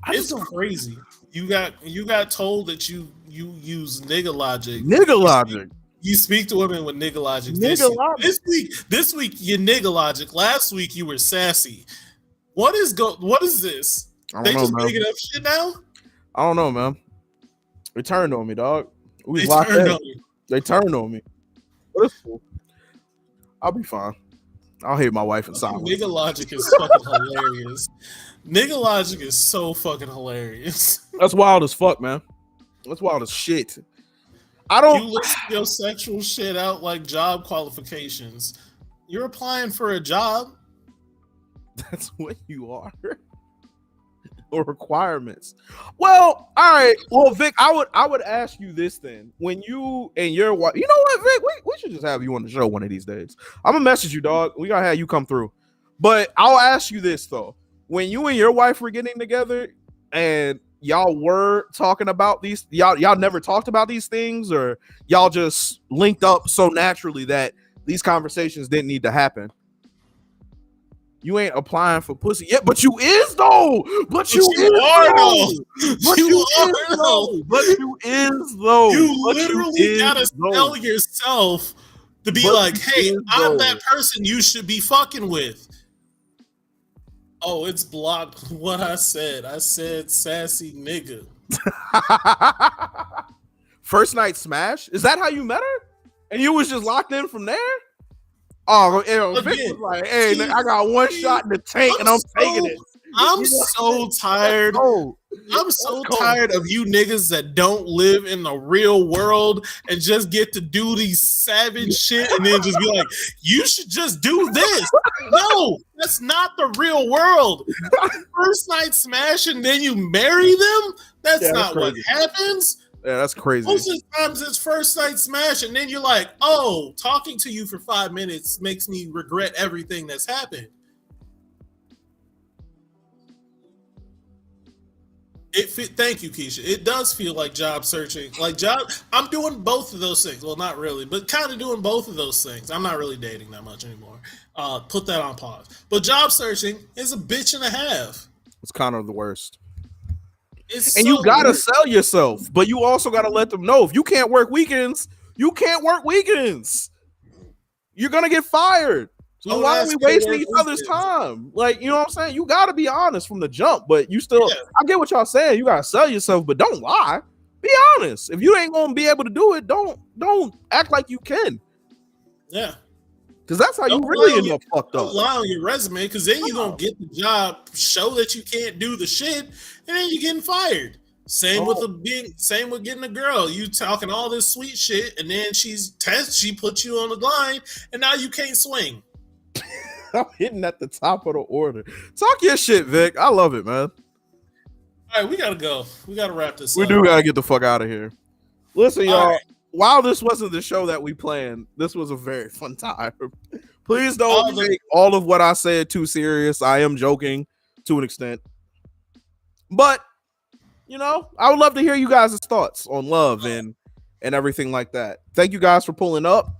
It's crazy. You got told that you use nigga logic. Nigga logic. You speak to women with nigga logic. Nigga logic. This week you nigga logic. Last week you were sassy. What is this? They know, just man. making up shit now? I don't know, man. They turned on me, dog. They turned on you. They turned on me. But it's cool. I'll be fine. I'll hate my wife in silence. Nigga logic is fucking hilarious. Nigga logic is so fucking hilarious. That's wild as fuck, man. That's wild as shit. I don't. You list your sexual shit out like job qualifications. You're applying for a job. That's what you are. Or requirements. Well, all right. Well, Vic, I would ask you this then. When you and your wife, you know what, Vic, we should just have you on the show one of these days. I'm gonna message you, dog. We gotta have you come through. But I'll ask you this though. When you and your wife were getting together and y'all were talking about these, y'all never talked about these things, or y'all just linked up so naturally that these conversations didn't need to happen? You ain't applying for pussy yet, but you is though. But you are though. But you is though. But you is though. You literally gotta tell yourself to be like, hey, I'm that person you should be fucking with. Oh, it's blocked what I said. I said sassy nigga. First night smash? Is that how you met her? And you was just locked in from there? Oh, Vic was like, hey, I got one shot in the tank and I'm taking it. I'm so tired. I'm so tired of you niggas that don't live in the real world and just get to do these savage shit and then just be like, you should just do this. No, that's not the real world. First night smash and then you marry them? That's not what happens. Yeah, that's crazy. Most of the times it's first night smash, and then you're like, oh, talking to you for 5 minutes makes me regret everything that's happened. Thank you, Keisha. It does feel like job searching. I'm doing both of those things. Well, not really, but kind of doing both of those things. I'm not really dating that much anymore. Put that on pause. But job searching is a bitch and a half. It's kind of the worst. And you gotta sell yourself, but you also gotta let them know if you can't work weekends, you can't work weekends. You're gonna get fired. So why are we wasting each other's time? Like, you know what I'm saying? You gotta be honest from the jump, but you still, I get what y'all saying. You gotta sell yourself, but don't lie. Be honest. If you ain't gonna be able to do it, don't act like you can. Yeah. Because that's how you really end up fucked up. Don't lie on your resume, because then you're going to get the job, show that you can't do the shit, and then you're getting fired. Same with getting a girl. You talking all this sweet shit, and then she puts you on the line, and now you can't swing. I'm hitting at the top of the order. Talk your shit, Vic. I love it, man. All right, we got to go. We got to wrap this up. We do got to get the fuck out of here. Listen, y'all. Right. While this wasn't the show that we planned, this was a very fun time. Please don't take all of what I said too serious. I am joking to an extent. But, you know, I would love to hear you guys' thoughts on love and everything like that. Thank you guys for pulling up.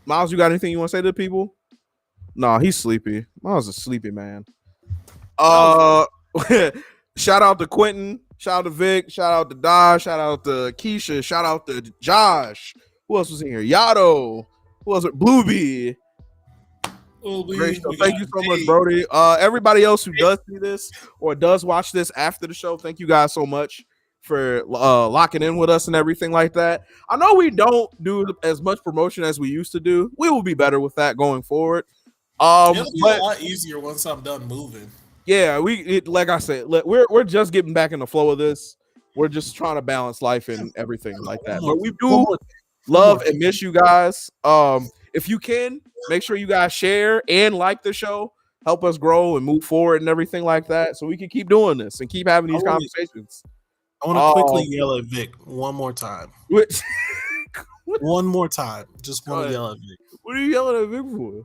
Miles, you got anything you want to say to the people? No, he's sleepy. Miles is a sleepy man. Shout out to Quentin. Shout out to Vic. Shout out to Dodge. Shout out to Keisha. Shout out to Josh. Who else was in here? Yado. Who else? Bluebee. Great show. Thank you so much, Brody. Everybody else who does see this or does watch this after the show, thank you guys so much for locking in with us and everything like that. I know we don't do as much promotion as we used to do. We will be better with that going forward. It'll be a lot easier once I'm done moving. Yeah, like I said, we're just getting back in the flow of this. We're just trying to balance life and everything like that. But we do love and miss you guys. If you can, make sure you guys share and like the show. Help us grow and move forward and everything like that, so we can keep doing this and keep having these conversations. I want to quickly yell at Vic one more time. One more time. Just want to yell at Vic. What are you yelling at Vic for?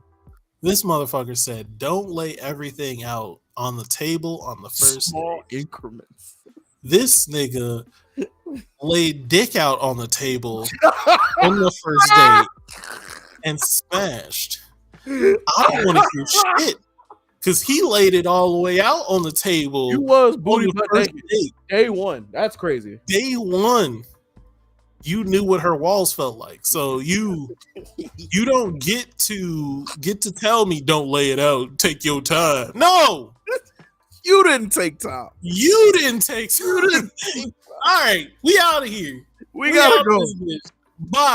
This motherfucker said, don't lay everything out on the table on the first small increments. This nigga laid dick out on the table on the first date and smashed. I don't want to hear shit. because he laid it all the way out on the table. You was on booty the butt first naked. date. Day one. That's crazy. Day one, you knew what her walls felt like. So you don't get to tell me don't lay it out, take your time. No, You didn't take time. you didn't take time. All right, we out of here. We gotta out go. of this bitch. Bye.